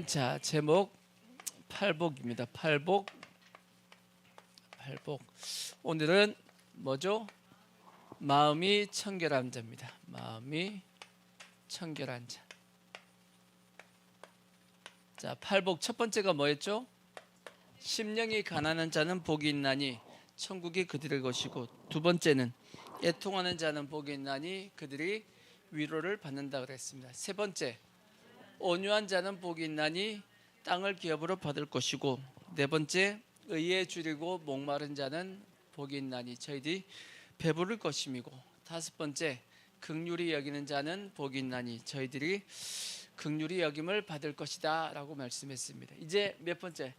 자, 제목 팔복입니다. 팔복. 오늘은 뭐죠? 마음이 청결한 자입니다. 마음이 청결한 자. 자, 팔복 첫 번째가 뭐였죠? 심령이 가난한 자는 복이 있나니 천국이 그들의 것이고, 두 번째는 애통하는 자는 복이 있나니 그들이 위로를 받는다 그랬습니다. 세 번째, 온유한 자는 복이 있나니 땅을 기업으로 받을 것이고, 네 번째, 의에 줄이고 목마른 자는 복이 있나니 저희들이 배부를 것임이고, 다섯 번째, 긍휼히 여기는 자는 복이 있나니 저희들이 긍휼히 여김을 받을 것이다 라고 말씀했습니다. 이제 몇 번째?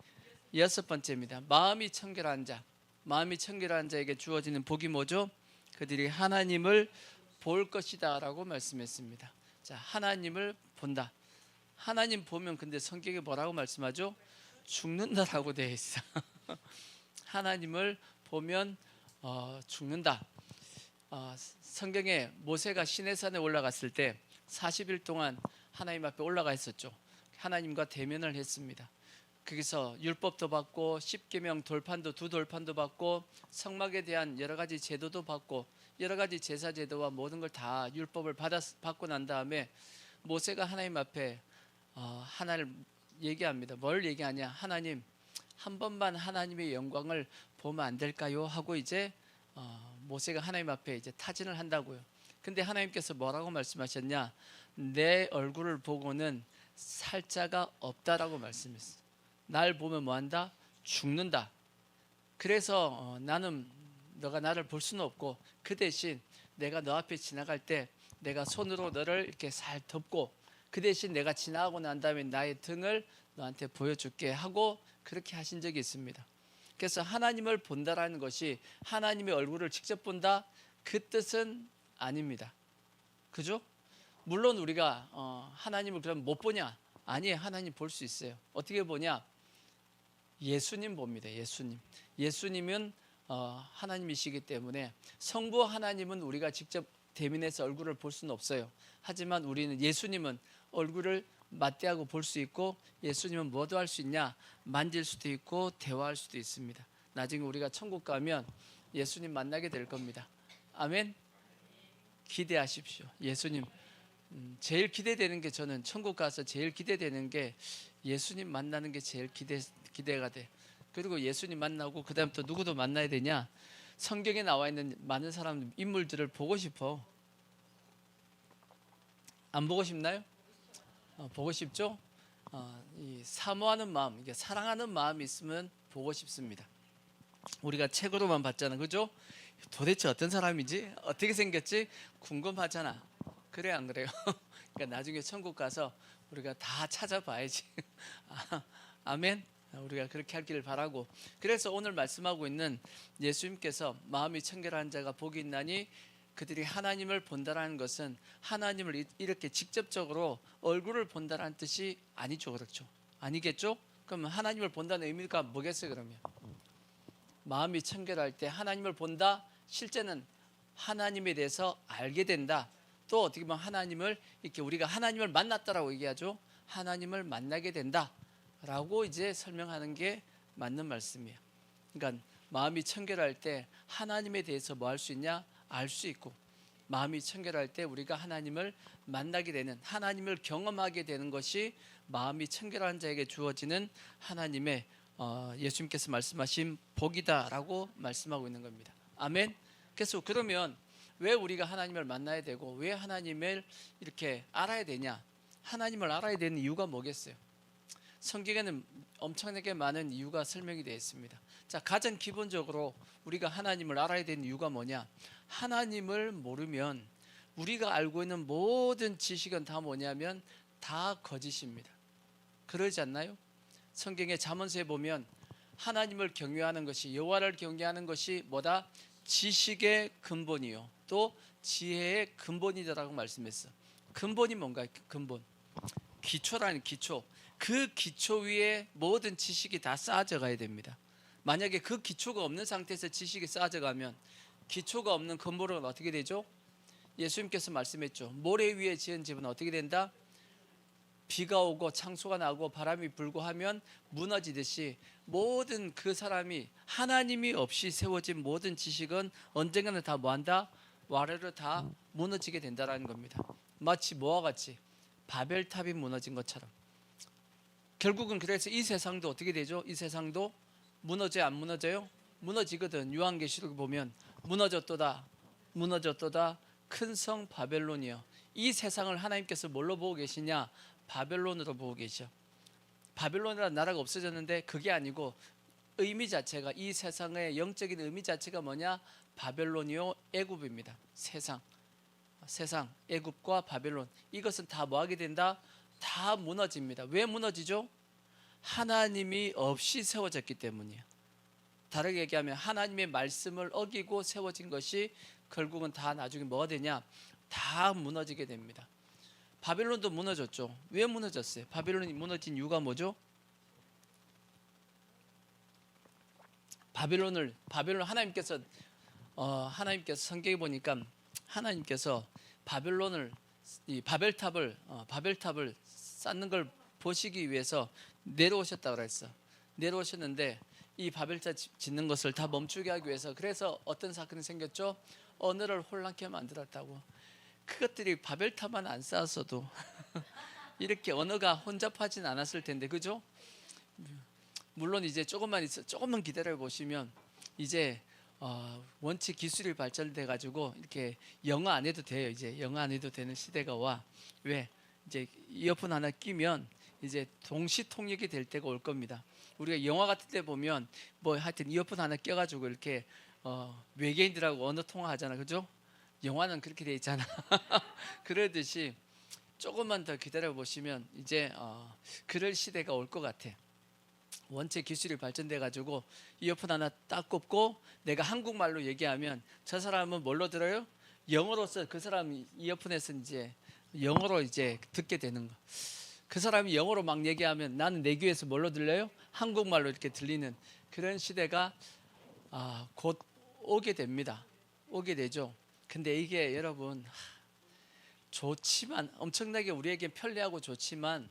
여섯 번째입니다. 마음이 청결한 자. 마음이 청결한 자에게 주어지는 복이 뭐죠? 그들이 하나님을 볼 것이다 라고 말씀했습니다. 자, 하나님을 본다. 하나님 보면 근데 성경에 뭐라고 말씀하죠? 죽는다라고 되어 있어. 하나님을 보면 죽는다. 성경에 모세가 시내산에 올라갔을 때 40일 동안 하나님 앞에 올라가 있었죠. 하나님과 대면을 했습니다. 거기서 율법도 받고 십계명 돌판도 두 돌판도 받고 성막에 대한 여러 가지 제도도 받고 여러 가지 제사 제도와 모든 걸 다 율법을 받고 난 다음에 모세가 하나님 앞에 하나를 얘기합니다. 뭘 얘기하냐? 하나님, 한 번만 하나님의 영광을 보면 안 될까요? 하고 이제 모세가 하나님 앞에 이제 타진을 한다고요. 근데 하나님께서 뭐라고 말씀하셨냐? 내 얼굴을 보고는 살 자가 없다라고 말씀했어요. 날 보면 뭐한다? 죽는다. 그래서 나는 너가 나를 볼 수는 없고, 그 대신 내가 너 앞에 지나갈 때 내가 손으로 너를 이렇게 살 덮고, 그 대신 내가 지나가고 난 다음에 나의 등을 너한테 보여줄게 하고 그렇게 하신 적이 있습니다. 그래서 하나님을 본다라는 것이 하나님의 얼굴을 직접 본다, 그 뜻은 아닙니다. 그죠? 물론 우리가 하나님을 그럼 못 보냐? 아니에요. 하나님 볼 수 있어요. 어떻게 보냐? 예수님 봅니다. 예수님은 하나님이시기 때문에, 성부 하나님은 우리가 직접 대면해서 얼굴을 볼 수는 없어요. 하지만 우리는 예수님은 얼굴을 맞대하고 볼 수 있고, 예수님은 뭐도 할 수 있냐? 만질 수도 있고 대화할 수도 있습니다. 나중에 우리가 천국 가면 예수님 만나게 될 겁니다. 아멘. 기대하십시오. 예수님 제일 기대되는 게, 저는 천국 가서 제일 기대되는 게 예수님 만나는 게 제일 기대가 돼. 그리고 예수님 만나고 그 다음 또 누구도 만나야 되냐? 성경에 나와 있는 많은 사람, 인물들을 보고 싶어. 안 보고 싶나요? 보고 싶죠? 이 사모하는 마음, 이게 사랑하는 마음이 있으면 보고 싶습니다. 우리가 책으로만 봤잖아, 그죠? 도대체 어떤 사람이지? 어떻게 생겼지? 궁금하잖아. 그래, 안 그래요? 그러니까 나중에 천국 가서 우리가 다 찾아봐야지. 아멘. 우리가 그렇게 하기를 바라고, 그래서 오늘 말씀하고 있는 예수님께서 마음이 청결한 자가 복이 있나니 그들이 하나님을 본다라는 것은 하나님을 이렇게 직접적으로 얼굴을 본다라는 뜻이 아니죠. 그렇죠? 아니겠죠? 그러면 하나님을 본다는 의미가 뭐겠어요? 그러면 마음이 청결할 때 하나님을 본다, 실제는 하나님에 대해서 알게 된다. 또 어떻게 보면 하나님을 이렇게 우리가 하나님을 만났다라고 얘기하죠. 하나님을 만나게 된다 라고 이제 설명하는 게 맞는 말씀이에요. 그러니까 마음이 청결할 때 하나님에 대해서 뭐 할 수 있냐? 알 수 있고, 마음이 청결할 때 우리가 하나님을 만나게 되는, 하나님을 경험하게 되는 것이 마음이 청결한 자에게 주어지는 하나님의 예수님께서 말씀하신 복이다라고 말씀하고 있는 겁니다. 아멘. 그래서 그러면 왜 우리가 하나님을 만나야 되고 왜 하나님을 이렇게 알아야 되냐? 하나님을 알아야 되는 이유가 뭐겠어요? 성경에는 엄청나게 많은 이유가 설명이 되어 있습니다. 자, 가장 기본적으로 우리가 하나님을 알아야 되는 이유가 뭐냐? 하나님을 모르면 우리가 알고 있는 모든 지식은 다 뭐냐면 다 거짓입니다. 그러지 않나요? 성경의 잠언서에 보면 하나님을 경외하는 것이, 여호와를 경외하는 것이 뭐다? 지식의 근본이요 또 지혜의 근본이다라고 말씀했어. 근본이 뭔가? 근본, 기초라는 기초. 그 기초 위에 모든 지식이 다 쌓아져 가야 됩니다. 만약에 그 기초가 없는 상태에서 지식이 쌓아져 가면 기초가 없는 근본은 어떻게 되죠? 예수님께서 말씀했죠. 모래 위에 지은 집은 어떻게 된다? 비가 오고 창수가 나고 바람이 불고 하면 무너지듯이 모든 그 사람이 하나님이 없이 세워진 모든 지식은 언젠가는 다 뭐한다? 와르르 다 무너지게 된다라는 겁니다. 마치 뭐와 같이 바벨탑이 무너진 것처럼. 결국은 그래서 이 세상도 어떻게 되죠? 이 세상도 무너져요, 안 무너져요? 무너지거든. 요한계시록 보면 무너졌도다 무너졌도다 큰 성 바벨론이여. 이 세상을 하나님께서 뭘로 보고 계시냐? 바벨론으로 보고 계셔. 바벨론이라는 나라가 없어졌는데 그게 아니고 의미 자체가, 이 세상의 영적인 의미 자체가 뭐냐? 바벨론이요 애굽입니다. 세상 애굽과 바벨론, 이것은 다 뭐하게 된다? 다 무너집니다. 왜 무너지죠? 하나님이 없이 세워졌기 때문이에요. 다르게 얘기하면 하나님의 말씀을 어기고 세워진 것이 결국은 다 나중에 뭐가 되냐? 다 무너지게 됩니다. 바벨론도 무너졌죠. 왜 무너졌어요? 바벨론이 무너진 이유가 뭐죠? 바벨론 하나님께서 성경에 보니까 하나님께서 이 바벨탑을 쌓는 걸 보시기 위해서 내려오셨다 그랬어. 내려오셨는데 이 바벨탑 짓는 것을 다 멈추게 하기 위해서, 그래서 어떤 사건이 생겼죠? 언어를 혼란케 만들었다고. 그것들이 바벨탑만 안 쌓았어도 이렇게 언어가 혼잡하진 않았을 텐데, 그죠? 물론 이제 조금만 기다려 보시면 이제 원체 기술이 발전돼 가지고 이렇게 영어 안 해도 돼요. 이제 영어 안 해도 되는 시대가 와. 왜? 이제 이어폰 하나 끼면 이제 동시 통역이 될 때가 올 겁니다. 우리가 영화 같은 데 보면 뭐 하여튼 이어폰 하나 껴가지고 이렇게 외계인들하고 언어 통화하잖아, 그죠? 영화는 그렇게 돼 있잖아. 그러듯이 조금만 더 기다려 보시면 이제 그럴 시대가 올 것 같아. 원체 기술이 발전돼 가지고 이어폰 하나 딱 꼽고 내가 한국말로 얘기하면 저 사람은 뭘로 들어요? 영어로서 그 사람 이어폰에서 이제 영어로 이제 듣게 되는 거. 그 사람이 영어로 막 얘기하면 나는 내 귀에서 뭘로 들려요? 한국말로 이렇게 들리는 그런 시대가 곧 오게 됩니다. 오게 되죠. 근데 이게 여러분 좋지만, 엄청나게 우리에게 편리하고 좋지만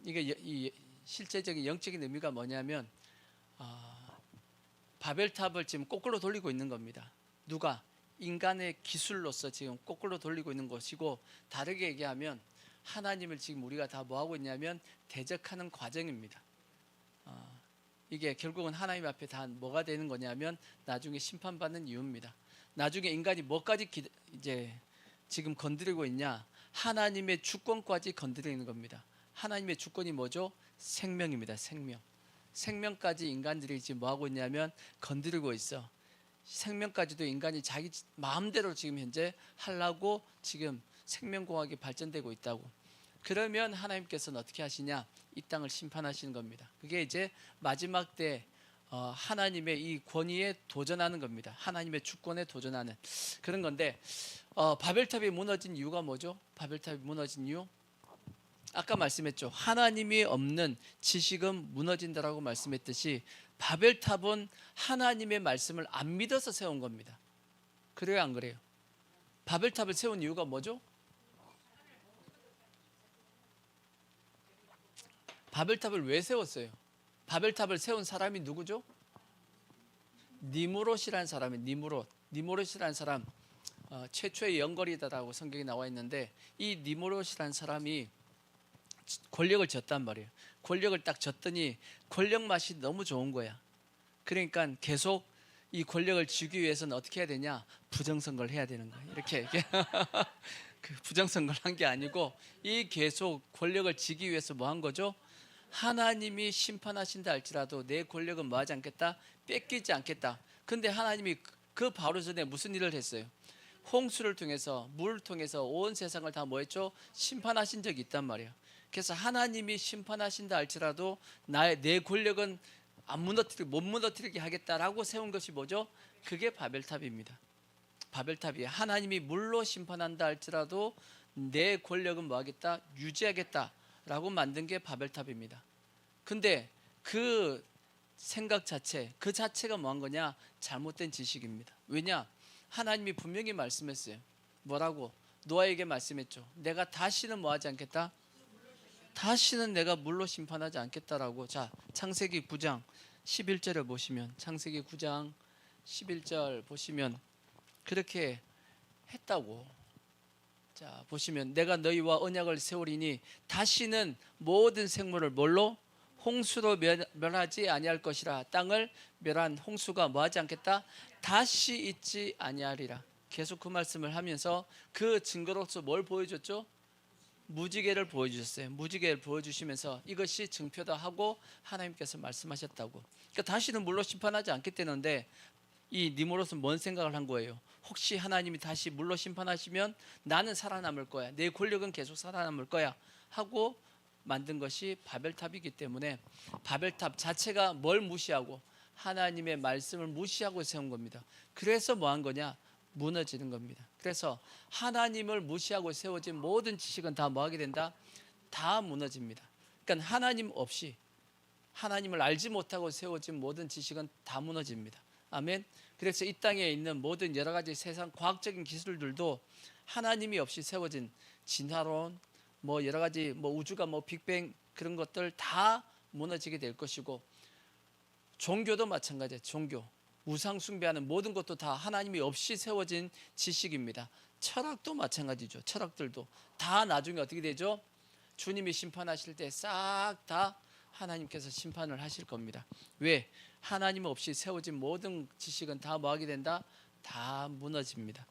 이게 이 실제적인 영적인 의미가 뭐냐면 바벨탑을 지금 거꾸로 돌리고 있는 겁니다. 누가? 인간의 기술로서 지금 거꾸로 돌리고 있는 것이고, 다르게 얘기하면 하나님을 지금 우리가 다 뭐하고 있냐면 대적하는 과정입니다. 이게 결국은 하나님 앞에 다 뭐가 되는 거냐면 나중에 심판받는 이유입니다. 나중에 인간이 뭐까지 이제 지금 건드리고 있냐? 하나님의 주권까지 건드리는 겁니다. 하나님의 주권이 뭐죠? 생명입니다. 생명까지 인간들이 지금 뭐하고 있냐면 건드리고 있어. 생명까지도 인간이 자기 마음대로 지금 현재 하려고 지금 생명공학이 발전되고 있다고. 그러면 하나님께서는 어떻게 하시냐? 이 땅을 심판하시는 겁니다. 그게 이제 마지막 때 하나님의 이 권위에 도전하는 겁니다. 하나님의 주권에 도전하는 그런 건데, 바벨탑이 무너진 이유가 뭐죠? 바벨탑이 무너진 이유? 아까 말씀했죠. 하나님이 없는 지식은 무너진다라고 말씀했듯이 바벨탑은 하나님의 말씀을 안 믿어서 세운 겁니다. 그래요, 안 그래요? 바벨탑을 세운 이유가 뭐죠? 바벨탑을 왜 세웠어요? 바벨탑을 세운 사람이 누구죠? 니무롯이라는 사람이 니무롯이라는 사람 최초의 영걸이다라고 성경에 나와 있는데, 이 니무롯이라는 사람이 권력을 졌단 말이에요. 권력을 딱 졌더니 권력 맛이 너무 좋은 거야. 그러니까 계속 이 권력을 쥐기 위해서는 어떻게 해야 되냐? 부정선거를 해야 되는 거야. 이렇게 그 부정선거를 한 게 아니고, 이 계속 권력을 쥐기 위해서 뭐 한 거죠? 하나님이 심판하신다 할지라도 내 권력은 뭐 하지 않겠다? 뺏기지 않겠다. 근데 하나님이 그 바로 전에 무슨 일을 했어요? 홍수를 통해서, 물을 통해서 온 세상을 다 뭐 했죠? 심판하신 적이 있단 말이에요. 그래서 하나님이 심판하신다 할지라도 내 권력은 못 무너뜨리게 하겠다라고 세운 것이 뭐죠? 그게 바벨탑입니다. 바벨탑이 하나님이 물로 심판한다 할지라도 내 권력은 뭐 하겠다? 유지하겠다라고 만든 게 바벨탑입니다. 근데 그 생각 그 자체가 뭐 한 거냐? 잘못된 지식입니다. 왜냐? 하나님이 분명히 말씀했어요. 뭐라고? 노아에게 말씀했죠. 내가 다시는 뭐하지 않겠다. 다시는 내가 물로 심판하지 않겠다라고. 자, 창세기 9장 11절에 보시면, 창세기 9장 11절 보시면 그렇게 했다고. 자, 보시면 내가 너희와 언약을 세우리니 다시는 모든 생물을 뭘로? 홍수로 멸하지 아니할 것이라. 땅을 멸한 홍수가 뭐하지 않겠다. 다시 있지 아니하리라. 계속 그 말씀을 하면서 그 증거로서 뭘 보여줬죠? 무지개를 보여주셨어요. 무지개를 보여주시면서 이것이 증표다 하고 하나님께서 말씀하셨다고. 그러니까 다시는 물로 심판하지 않겠다는데 이 니모롯은 뭔 생각을 한 거예요? 혹시 하나님이 다시 물로 심판하시면 나는 살아남을 거야, 내 권력은 계속 살아남을 거야 하고 만든 것이 바벨탑이기 때문에 바벨탑 자체가 뭘 무시하고? 하나님의 말씀을 무시하고 세운 겁니다. 그래서 뭐 한 거냐? 무너지는 겁니다. 그래서 하나님을 무시하고 세워진 모든 지식은 다 뭐 하게 된다? 다 무너집니다. 그러니까 하나님 없이, 하나님을 알지 못하고 세워진 모든 지식은 다 무너집니다. 아멘. 그래서 이 땅에 있는 모든 여러 가지 세상 과학적인 기술들도 하나님이 없이 세워진 진화론, 뭐 여러 가지 뭐 우주가 뭐 빅뱅 그런 것들 다 무너지게 될 것이고, 종교도 마찬가지예요. 종교, 우상 숭배하는 모든 것도 다 하나님이 없이 세워진 지식입니다. 철학도 마찬가지죠. 철학들도 다 나중에 어떻게 되죠? 주님이 심판하실 때 싹 다 하나님께서 심판을 하실 겁니다. 왜? 하나님 없이 세워진 모든 지식은 다 뭐하게 된다? 다 무너집니다.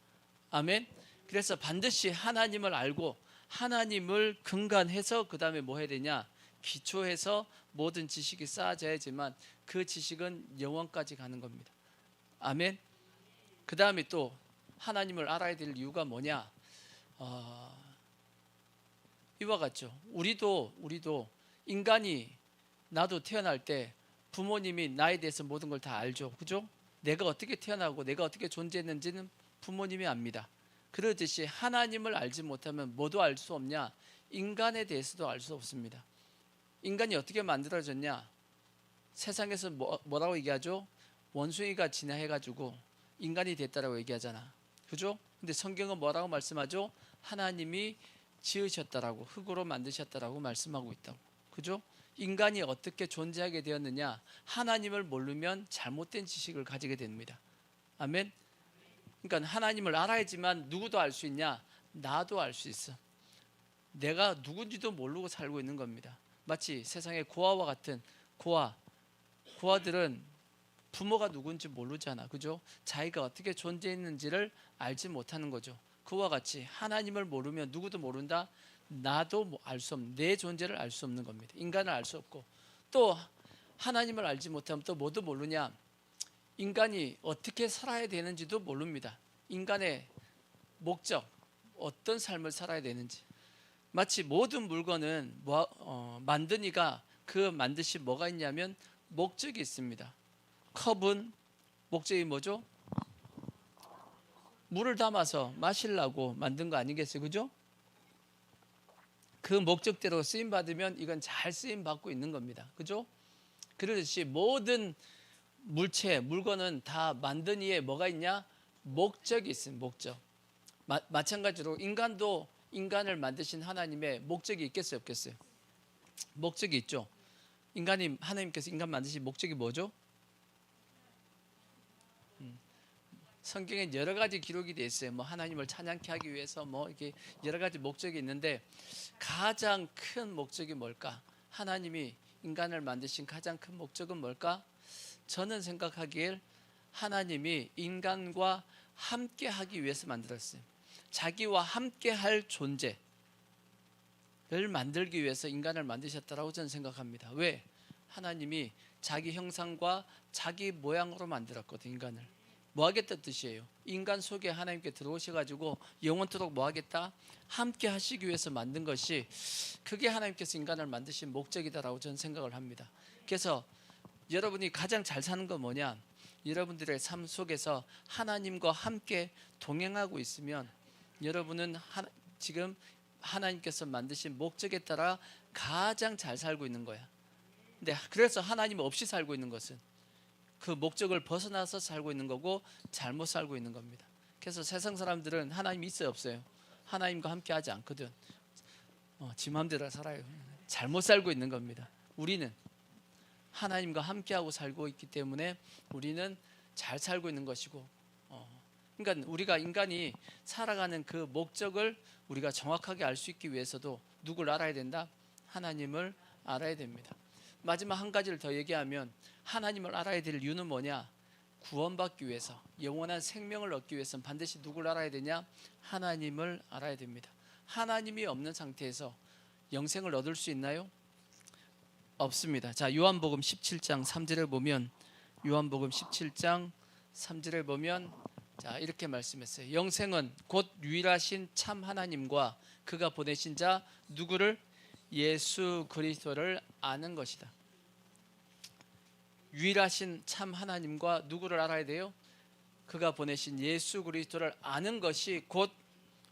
아멘. 그래서 반드시 하나님을 알고 하나님을 근간해서 그 다음에 뭐 해야 되냐? 기초해서 모든 지식이 쌓아져야지만 그 지식은 영원까지 가는 겁니다. 아멘. 그 다음에 또 하나님을 알아야 될 이유가 뭐냐? 이와 같죠. 우리도 인간이, 나도 태어날 때 부모님이 나에 대해서 모든 걸 다 알죠. 그죠? 내가 어떻게 태어나고 내가 어떻게 존재했는지는 부모님이 압니다. 그러듯이 하나님을 알지 못하면 뭐도 알 수 없냐? 인간에 대해서도 알 수 없습니다. 인간이 어떻게 만들어졌냐? 세상에서 뭐라고 얘기하죠? 원숭이가 진화해가지고 인간이 됐다라고 얘기하잖아. 그죠? 근데 성경은 뭐라고 말씀하죠? 하나님이 지으셨다라고, 흙으로 만드셨다라고 말씀하고 있다고. 그죠? 인간이 어떻게 존재하게 되었느냐? 하나님을 모르면 잘못된 지식을 가지게 됩니다. 아멘. 그러니까 하나님을 알아야지만 누구도 알 수 있냐? 나도 알 수 있어. 내가 누군지도 모르고 살고 있는 겁니다. 마치 세상의 고아와 같은 고아들은 부모가 누군지 모르잖아. 그죠? 자기가 어떻게 존재했는지를 알지 못하는 거죠. 그와 같이 하나님을 모르면 누구도 모른다. 나도 알 수 없는, 내 존재를 알 수 없는 겁니다. 인간을 알 수 없고, 또 하나님을 알지 못하면 또 뭐도 모르냐? 인간이 어떻게 살아야 되는지도 모릅니다. 인간의 목적, 어떤 삶을 살아야 되는지. 마치 모든 물건은 만든 이가 그 만드신 뭐가 있냐면 목적이 있습니다. 컵은 목적이 뭐죠? 물을 담아서 마시려고 만든 거 아니겠어요? 그죠? 그 목적대로 쓰임 받으면 이건 잘 쓰임 받고 있는 겁니다. 그죠? 그러듯이 모든 물체, 물건은 다 만든 이에 뭐가 있냐? 목적이 있습니다. 목적. 마찬가지로 인간도, 인간을 만드신 하나님의 목적이 있겠어요? 없겠어요? 목적이 있죠. 하나님께서 인간 만드신 목적이 뭐죠? 성경에 여러 가지 기록이 되어 있어요. 뭐 하나님을 찬양케 하기 위해서 뭐 이렇게 여러 가지 목적이 있는데, 가장 큰 목적이 뭘까? 하나님이 인간을 만드신 가장 큰 목적은 뭘까? 저는 생각하기에 하나님이 인간과 함께 하기 위해서 만들었어요. 자기와 함께 할 존재를 만들기 위해서 인간을 만드셨다라고 저는 생각합니다. 왜? 하나님이 자기 형상과 자기 모양으로 만들었거든요. 인간을. 뭐 하겠다는 뜻이에요? 인간 속에 하나님께 들어오셔가지고 영원토록 뭐 하겠다? 함께 하시기 위해서 만든 것이, 그게 하나님께서 인간을 만드신 목적이다라고 저는 생각을 합니다. 그래서 여러분이 가장 잘 사는 건 뭐냐? 여러분들의 삶 속에서 하나님과 함께 동행하고 있으면 여러분은 지금 하나님께서 만드신 목적에 따라 가장 잘 살고 있는 거야. 근데 그래서 하나님 없이 살고 있는 것은 그 목적을 벗어나서 살고 있는 거고 잘못 살고 있는 겁니다. 그래서 세상 사람들은 하나님이 있어요, 없어요? 하나님과 함께 하지 않거든. 지 마음대로 살아요. 잘못 살고 있는 겁니다. 우리는 하나님과 함께하고 살고 있기 때문에 우리는 잘 살고 있는 것이고, 그러니까 우리가 인간이 살아가는 그 목적을 우리가 정확하게 알 수 있기 위해서도 누구를 알아야 된다? 하나님을 알아야 됩니다. 마지막 한 가지를 더 얘기하면 하나님을 알아야 될 이유는 뭐냐? 구원받기 위해서, 영원한 생명을 얻기 위해서는 반드시 누구를 알아야 되냐? 하나님을 알아야 됩니다. 하나님이 없는 상태에서 영생을 얻을 수 있나요? 없습니다. 자, 요한복음 17장 3절에 보면, 요한복음 17장 3절에 보면 자, 이렇게 말씀했어요. 영생은 곧 유일하신 참 하나님과 그가 보내신 자 누구를? 예수 그리스도를 아는 것이다. 유일하신 참 하나님과 누구를 알아야 돼요? 그가 보내신 예수 그리스도를 아는 것이 곧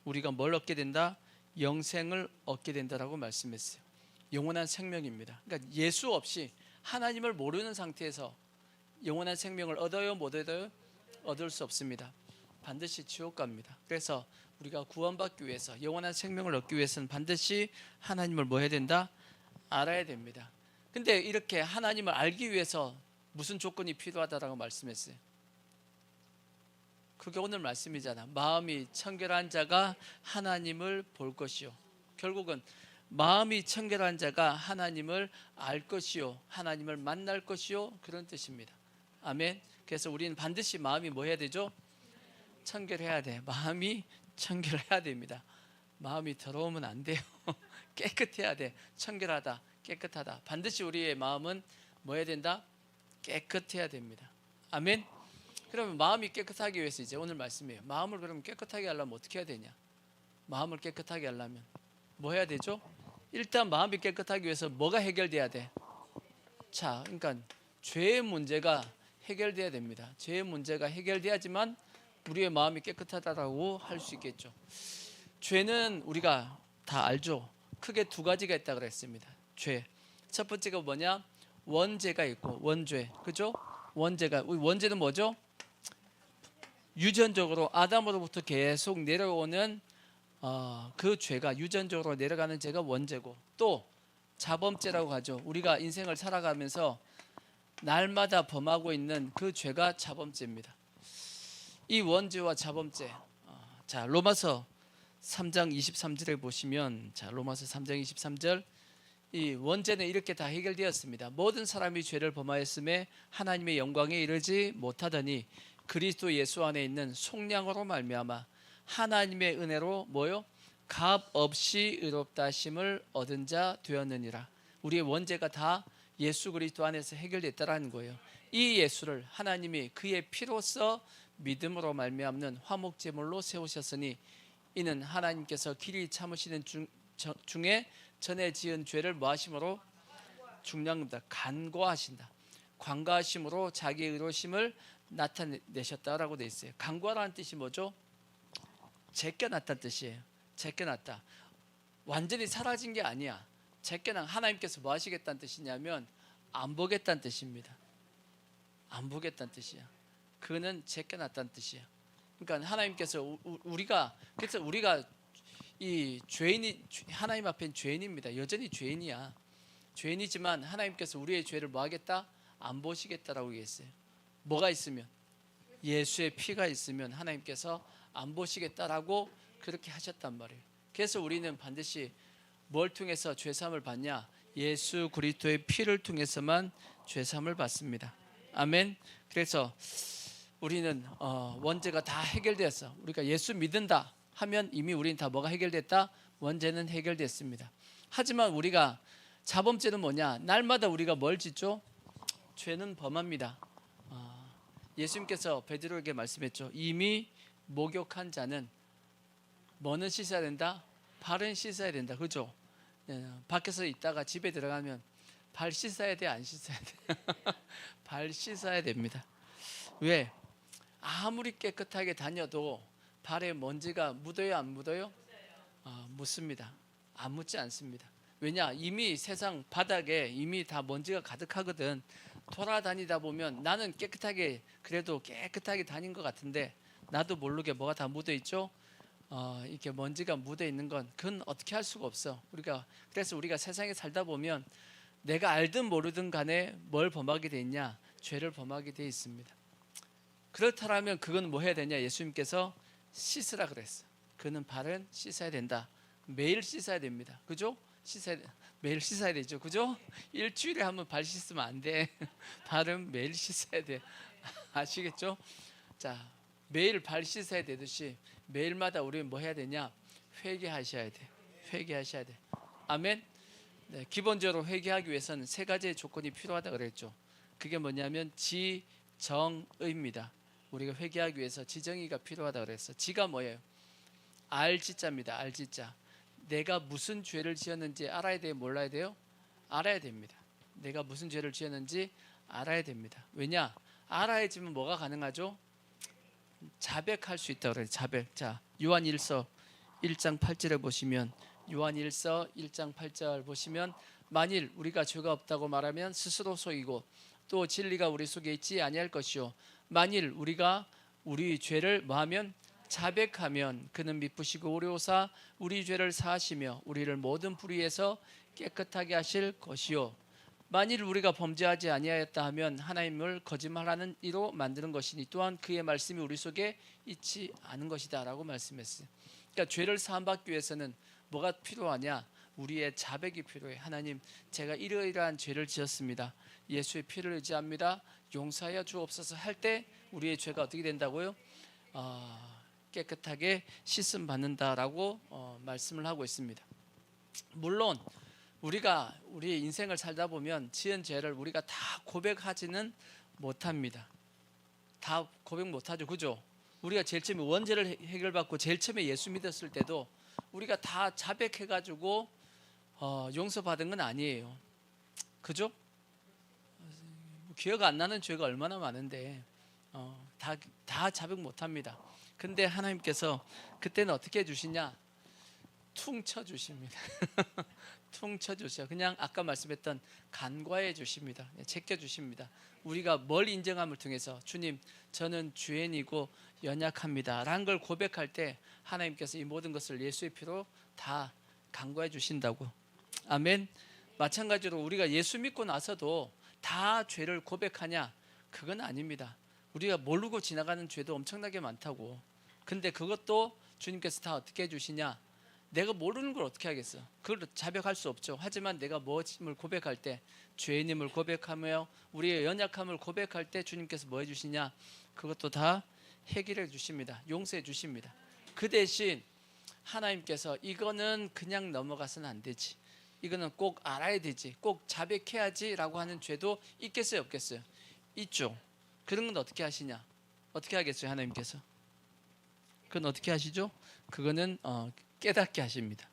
우리가 뭘 얻게 된다? 영생을 얻게 된다라고 말씀했어요. 영원한 생명입니다. 그러니까 예수 없이 하나님을 모르는 상태에서 영원한 생명을 얻어요, 못 얻어요? 얻을 수 없습니다. 반드시 지옥 갑니다. 그래서 우리가 구원받기 위해서, 영원한 생명을 얻기 위해서는 반드시 하나님을 뭐 해야 된다? 알아야 됩니다. 근데 이렇게 하나님을 알기 위해서 무슨 조건이 필요하다라고 말씀했어요? 그게 오늘 말씀이잖아. 마음이 청결한 자가 하나님을 볼 것이요. 결국은 마음이 청결한 자가 하나님을 알 것이요, 하나님을 만날 것이요, 그런 뜻입니다. 아멘. 그래서 우리는 반드시 마음이 뭐 해야 되죠? 청결해야 돼. 마음이 청결해야 됩니다. 마음이 더러우면 안 돼요. 깨끗해야 돼. 청결하다, 깨끗하다. 반드시 우리의 마음은 뭐 해야 된다? 깨끗해야 됩니다. 아멘. 그러면 마음이 깨끗하기 위해서 이제 오늘 말씀이에요. 마음을 그러면 깨끗하게 하려면 어떻게 해야 되냐? 마음을 깨끗하게 하려면 뭐 해야 되죠? 일단 마음이 깨끗하기 위해서 뭐가 해결돼야 돼? 자, 그러니까 죄의 문제가 해결돼야 됩니다. 죄의 문제가 해결돼야지만 우리의 마음이 깨끗하다라고 할 수 있겠죠. 죄는 우리가 다 알죠. 크게 두 가지가 있다 그랬습니다. 죄. 첫 번째가 뭐냐? 원죄가 있고 원죄. 그죠? 원죄는 뭐죠? 유전적으로 아담으로부터 계속 내려오는 그 죄가, 유전적으로 내려가는 죄가 원죄고, 또 자범죄라고 하죠. 우리가 인생을 살아가면서 날마다 범하고 있는 그 죄가 자범죄입니다. 이 원죄와 자범죄, 자, 로마서 3장 23절에 보시면, 자, 로마서 3장 23절, 이 원죄는 이렇게 다 해결되었습니다. 모든 사람이 죄를 범하였음에 하나님의 영광에 이르지 못하더니 그리스도 예수 안에 있는 속량으로 말미암아 하나님의 은혜로 뭐요? 값 없이 의롭다 하심을 얻은 자 되었느니라. 우리의 원죄가 다 예수 그리스도 안에서 해결됐다라는 거예요. 이 예수를 하나님이 그의 피로써 믿음으로 말미암는 화목제물로 세우셨으니 이는 하나님께서 길이 참으시는 중에 전에 지은 죄를 뭐하심으로? 중량합니다. 간과하신다. 관과하심으로 자기의 의로심을 나타내셨다라고 되어 있어요. 간과라는 뜻이 뭐죠? 제껴놨다는 뜻이에요. 제껴놨다. 완전히 사라진 게 아니야. 제껴놓은, 하나님께서 뭐 하시겠다는 뜻이냐면 안 보겠다는 뜻입니다. 안 보겠다는 뜻이야. 그는 제껴놨다는 뜻이야. 그러니까 하나님께서 그래서 우리가 이 죄인이, 하나님 앞엔 죄인입니다. 여전히 죄인이야. 죄인이지만 하나님께서 우리의 죄를 뭐 하겠다? 안 보시겠다라고 얘기했어요. 뭐가 있으면? 예수의 피가 있으면 하나님께서 안 보시겠다라고 그렇게 하셨단 말이에요. 그래서 우리는 반드시 뭘 통해서 죄사함을 받냐? 예수 그리스도의 피를 통해서만 죄사함을 받습니다. 아멘. 그래서 우리는 원죄가 다 해결되었어. 우리가 예수 믿는다 하면 이미 우리는 다 뭐가 해결됐다? 원죄는 해결됐습니다. 하지만 우리가 자범죄는 뭐냐? 날마다 우리가 뭘 짓죠? 죄는 범합니다. 예수님께서 베드로에게 말씀했죠. 이미 목욕한 자는 뭐는 씻어야 된다? 발은 씻어야 된다. 그죠? 밖에서 있다가 집에 들어가면 발 씻어야 돼, 안 씻어야 돼? 발 씻어야 됩니다. 왜? 아무리 깨끗하게 다녀도 발에 먼지가 묻어요, 안 묻어요? 묻습니다. 안 묻지 않습니다. 왜냐? 이미 세상 바닥에 이미 다 먼지가 가득하거든. 돌아다니다 보면 나는 그래도 깨끗하게 다닌 것 같은데 나도 모르게 뭐가 다 묻어 있죠? 이렇게 먼지가 묻어 있는 건 그건 어떻게 할 수가 없어. 그래서 우리가 세상에 살다 보면 내가 알든 모르든 간에 뭘 범하게 돼 있냐? 죄를 범하게 돼 있습니다. 그렇다면 그건 뭐 해야 되냐? 예수님께서 씻으라 그랬어. 그는 발은 씻어야 된다. 매일 씻어야 됩니다. 그죠? 매일 씻어야 되죠. 그죠? 일주일에 한 번 발 씻으면 안 돼. 발은 매일 씻어야 돼. 아시겠죠? 자, 매일 발 씻어야 되듯이 매일마다 우리는 뭐 해야 되냐? 회개하셔야 돼. 회개하셔야 돼. 아멘. 네, 기본적으로 회개하기 위해서는 세 가지의 조건이 필요하다 그랬죠. 그게 뭐냐면 지정의입니다. 우리가 회개하기 위해서 지정의가 필요하다 그랬어. 지가 뭐예요? 알지자입니다. 알지자. 내가 무슨 죄를 지었는지 알아야 돼요? 몰라야 돼요? 알아야 됩니다. 내가 무슨 죄를 지었는지 알아야 됩니다. 왜냐? 알아야지만 뭐가 가능하죠? 자백할 수 있다고 그래요. 자백. 자, 요한일서 1장 8절에 보시면 요한일서 1장 8절 보시면 만일 우리가 죄가 없다고 말하면 스스로 속이고 또 진리가 우리 속에 있지 아니할 것이요 만일 우리가 우리 죄를 뭐하면 자백하면 그는 미쁘시고 오래오사 우리 죄를 사하시며 우리를 모든 불의에서 깨끗하게 하실 것이요 만일 우리가 범죄하지 아니하였다 하면 하나님을 거짓말하는 이로 만드는 것이니 또한 그의 말씀이 우리 속에 있지 않은 것이다 라고 말씀했어요. 그러니까 죄를 사함받기 위해서는 뭐가 필요하냐? 우리의 자백이 필요해. 하나님, 제가 이러이러한 죄를 지었습니다. 예수의 피를 의지합니다. 용서하여 주옵소서 할 때 우리의 죄가 어떻게 된다고요? 깨끗하게 씻음 받는다라고 말씀을 하고 있습니다. 물론 우리가 우리의 인생을 살다 보면 지은 죄를 우리가 다 고백하지는 못합니다. 다 고백 못하죠. 그죠? 우리가 제일 처음에 원죄를 해결받고 제일 처음에 예수 믿었을 때도 우리가 다 자백해가지고 용서받은 건 아니에요. 그죠? 기억 안 나는 죄가 얼마나 많은데 다 자백 못합니다. 근데 하나님께서 그때는 어떻게 해주시냐? 퉁쳐 주십니다. 퉁쳐 주셔. 그냥 아까 말씀했던 간과해 주십니다. 제껴 주십니다. 우리가 뭘 인정함을 통해서 주님 저는 죄인이고 연약합니다 라는 걸 고백할 때 하나님께서 이 모든 것을 예수의 피로 다 간과해 주신다고. 아멘. 마찬가지로 우리가 예수 믿고 나서도 다 죄를 고백하냐? 그건 아닙니다. 우리가 모르고 지나가는 죄도 엄청나게 많다고. 근데 그것도 주님께서 다 어떻게 해주시냐? 내가 모르는 걸 어떻게 하겠어? 그걸 자백할 수 없죠. 하지만 내가 무엇임을 고백할 때, 죄인임을 고백하며 우리의 연약함을 고백할 때 주님께서 뭐 해주시냐? 그것도 다 해결해 주십니다. 용서해 주십니다. 그 대신 하나님께서 이거는 그냥 넘어가서는 안 되지, 이거는 꼭 알아야 되지, 꼭 자백해야지 라고 하는 죄도 있겠어요 없겠어요? 있죠. 그런 건 어떻게 하시냐? 어떻게 하겠어요 하나님께서? 그건 어떻게 하시죠? 그거는 깨닫게 하십니다.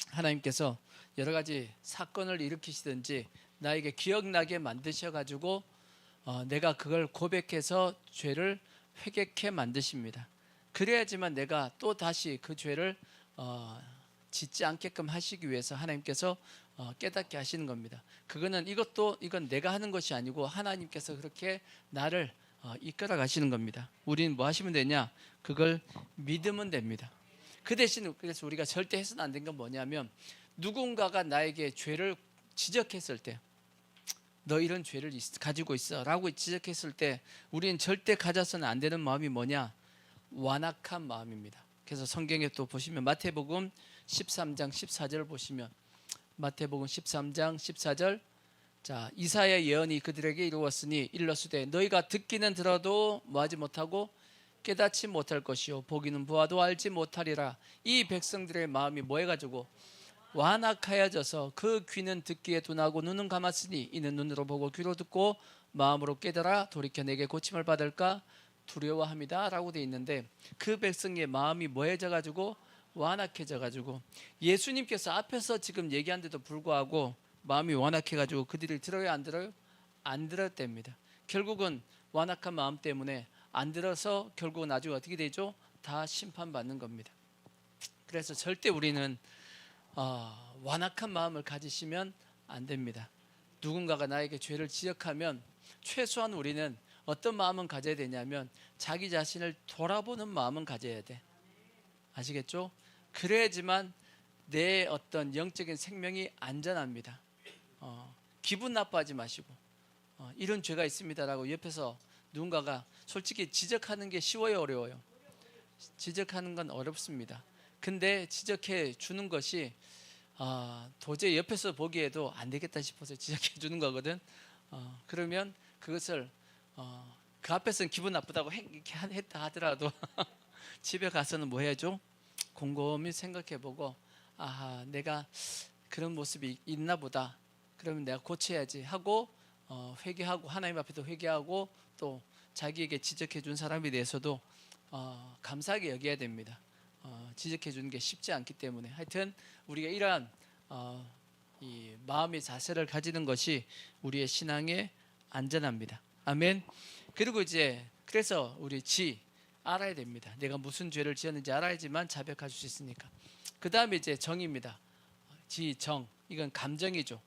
하나님께서 여러 가지 사건을 일으키시든지 나에게 기억나게 만드셔가지고 내가 그걸 고백해서 죄를 회개케 만드십니다. 그래야지만 내가 또 다시 그 죄를 짓지 않게끔 하시기 위해서 하나님께서 깨닫게 하시는 겁니다. 이건 내가 하는 것이 아니고 하나님께서 그렇게 나를 이끌어 가시는 겁니다. 우리는 뭐 하시면 되냐? 그걸 믿으면 됩니다. 그 대신 그래서 우리가 절대 해서는 안 되는 건 뭐냐면 누군가가 나에게 죄를 지적했을 때 너 이런 죄를 가지고 있어 라고 지적했을 때 우리는 절대 가져서는 안 되는 마음이 뭐냐? 완악한 마음입니다. 그래서 성경에 또 보시면 마태복음 13장 14절 보시면 마태복음 13장 14절 자 이사야 예언이 그들에게 이루었으니 일러스되 너희가 듣기는 들어도 뭐하지 못하고 깨닫지 못할 것이요 보기는 보아도 알지 못하리라. 이 백성들의 마음이 뭐 해가지고 완악하여져서 그 귀는 듣기에 둔하고 눈은 감았으니 이는 눈으로 보고 귀로 듣고 마음으로 깨달아 돌이켜 내게 고침을 받을까 두려워합니다 라고 되어 있는데 그 백성의 마음이 뭐해져가지고 완악해져가지고 예수님께서 앞에서 지금 얘기한 데도 불구하고 마음이 완악해가지고 그들이 들어요 안 들어요? 안 들었답니다. 결국은 완악한 마음 때문에 안 들어서 결국은 나중에 어떻게 되죠? 다 심판받는 겁니다. 그래서 절대 우리는 완악한 마음을 가지시면 안 됩니다. 누군가가 나에게 죄를 지적하면 최소한 우리는 어떤 마음은 가져야 되냐면 자기 자신을 돌아보는 마음은 가져야 돼. 아시겠죠? 그래야지만 내 어떤 영적인 생명이 안전합니다. 기분 나빠하지 마시고 이런 죄가 있습니다라고 옆에서 누군가가 솔직히 지적하는 게 쉬워요, 어려워요? 지적하는 건 어렵습니다. 근데 지적해 주는 것이 도저히 옆에서 보기에도 안 되겠다 싶어서 지적해 주는 거거든. 그러면 그것을 그 앞에서는 기분 나쁘다고 이렇게 했다 하더라도 집에 가서는 뭐 해야죠? 곰곰이 생각해보고 내가 그런 모습이 있나 보다. 그러면 내가 고쳐야지 하고 회개하고 하나님 앞에도 회개하고 또 자기에게 지적해 준 사람에 대해서도 감사하게 여겨야 됩니다. 지적해 주는 게 쉽지 않기 때문에 하여튼 우리가 이러한 이 마음의 자세를 가지는 것이 우리의 신앙에 안전합니다. 아멘. 그리고 이제 그래서 우리 알아야 됩니다. 내가 무슨 죄를 지었는지 알아야지만 자백할 수 있으니까. 그 다음에 이제 정입니다. 정 이건 감정이죠.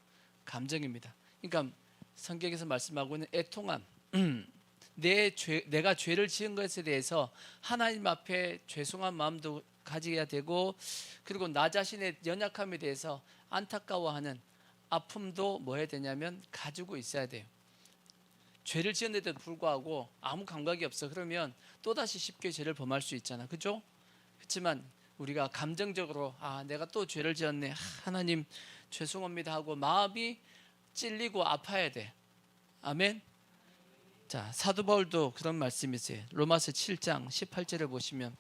감정입니다. 그러니까 성경에서 말씀하고 있는 애통함. 내가 죄를 지은 것에 대해서 하나님 앞에 죄송한 마음도 가지게 되고 그리고 나 자신의 연약함에 대해서 안타까워하는 아픔도 뭐 해야 되냐면 가지고 있어야 돼요. 죄를 지었는데도 불구하고 아무 감각이 없어. 그러면 또다시 쉽게 죄를 범할 수 있잖아. 그죠? 그렇지만 우리가 감정적으로 내가 또 죄를 지었네. 하나님 죄송합니다 하고 마음이 찔리고 아파야 돼. 아멘. 자, 사도 바울도 그런 말씀이 있어요. 로마서 7장 18절을 보시면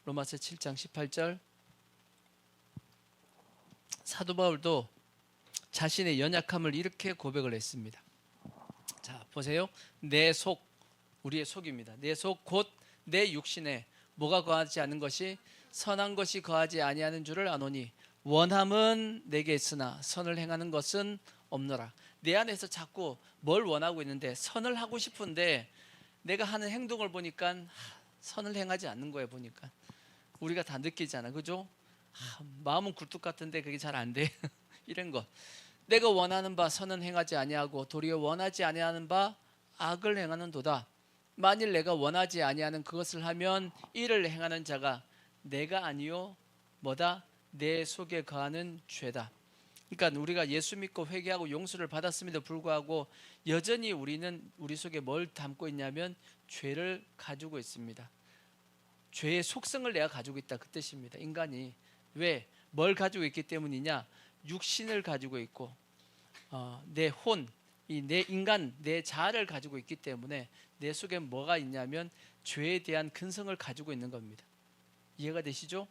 로마서 7장 18절 사도 바울도 자신의 연약함을 이렇게 고백을 했습니다. 자, 보세요. 내 속, 우리의 속입니다. 내 속 곧 내 육신에 뭐가 거하지 않는 것이 선한 것이 거하지 아니하는 줄을 아노니 원함은 내게 있으나 선을 행하는 것은 없노라. 내 안에서 자꾸 뭘 원하고 있는데 선을 하고 싶은데 내가 하는 행동을 보니까 선을 행하지 않는 거예요. 보니까 우리가 다 느끼잖아. 그죠? 마음은 굴뚝 같은데 그게 잘 안 돼. 이런 거. 내가 원하는 바 선은 행하지 아니하고 도리어 원하지 아니하는 바 악을 행하는도다. 만일 내가 원하지 아니하는 그것을 하면 이를 행하는 자가 내가 아니요 뭐다? 내 속에 거하는 죄다. 그러니까 우리가 예수 믿고 회개하고 용서를 받았음에도 불구하고 여전히 우리는 우리 속에 뭘 담고 있냐면 죄를 가지고 있습니다. 죄의 속성을 내가 가지고 있다 그 뜻입니다. 인간이 왜? 뭘 가지고 있기 때문이냐? 육신을 가지고 있고 내 혼, 내 인간, 내 자아를 가지고 있기 때문에 내 속에 뭐가 있냐면 죄에 대한 근성을 가지고 있는 겁니다. 이해가 되시죠?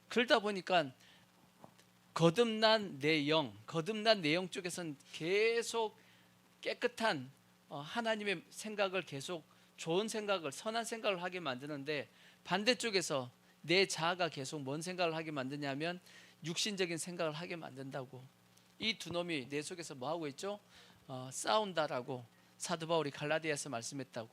그러다 보니까 거듭난 내 영 쪽에서는 계속 깨끗한 하나님의 생각을 계속 좋은 생각을 선한 생각을 하게 만드는데 반대쪽에서 내 자아가 계속 뭔 생각을 하게 만드냐면 육신적인 생각을 하게 만든다고. 이 두 놈이 내 속에서 뭐 하고 있죠? 싸운다라고 사도 바울이 갈라디아에서 말씀했다고.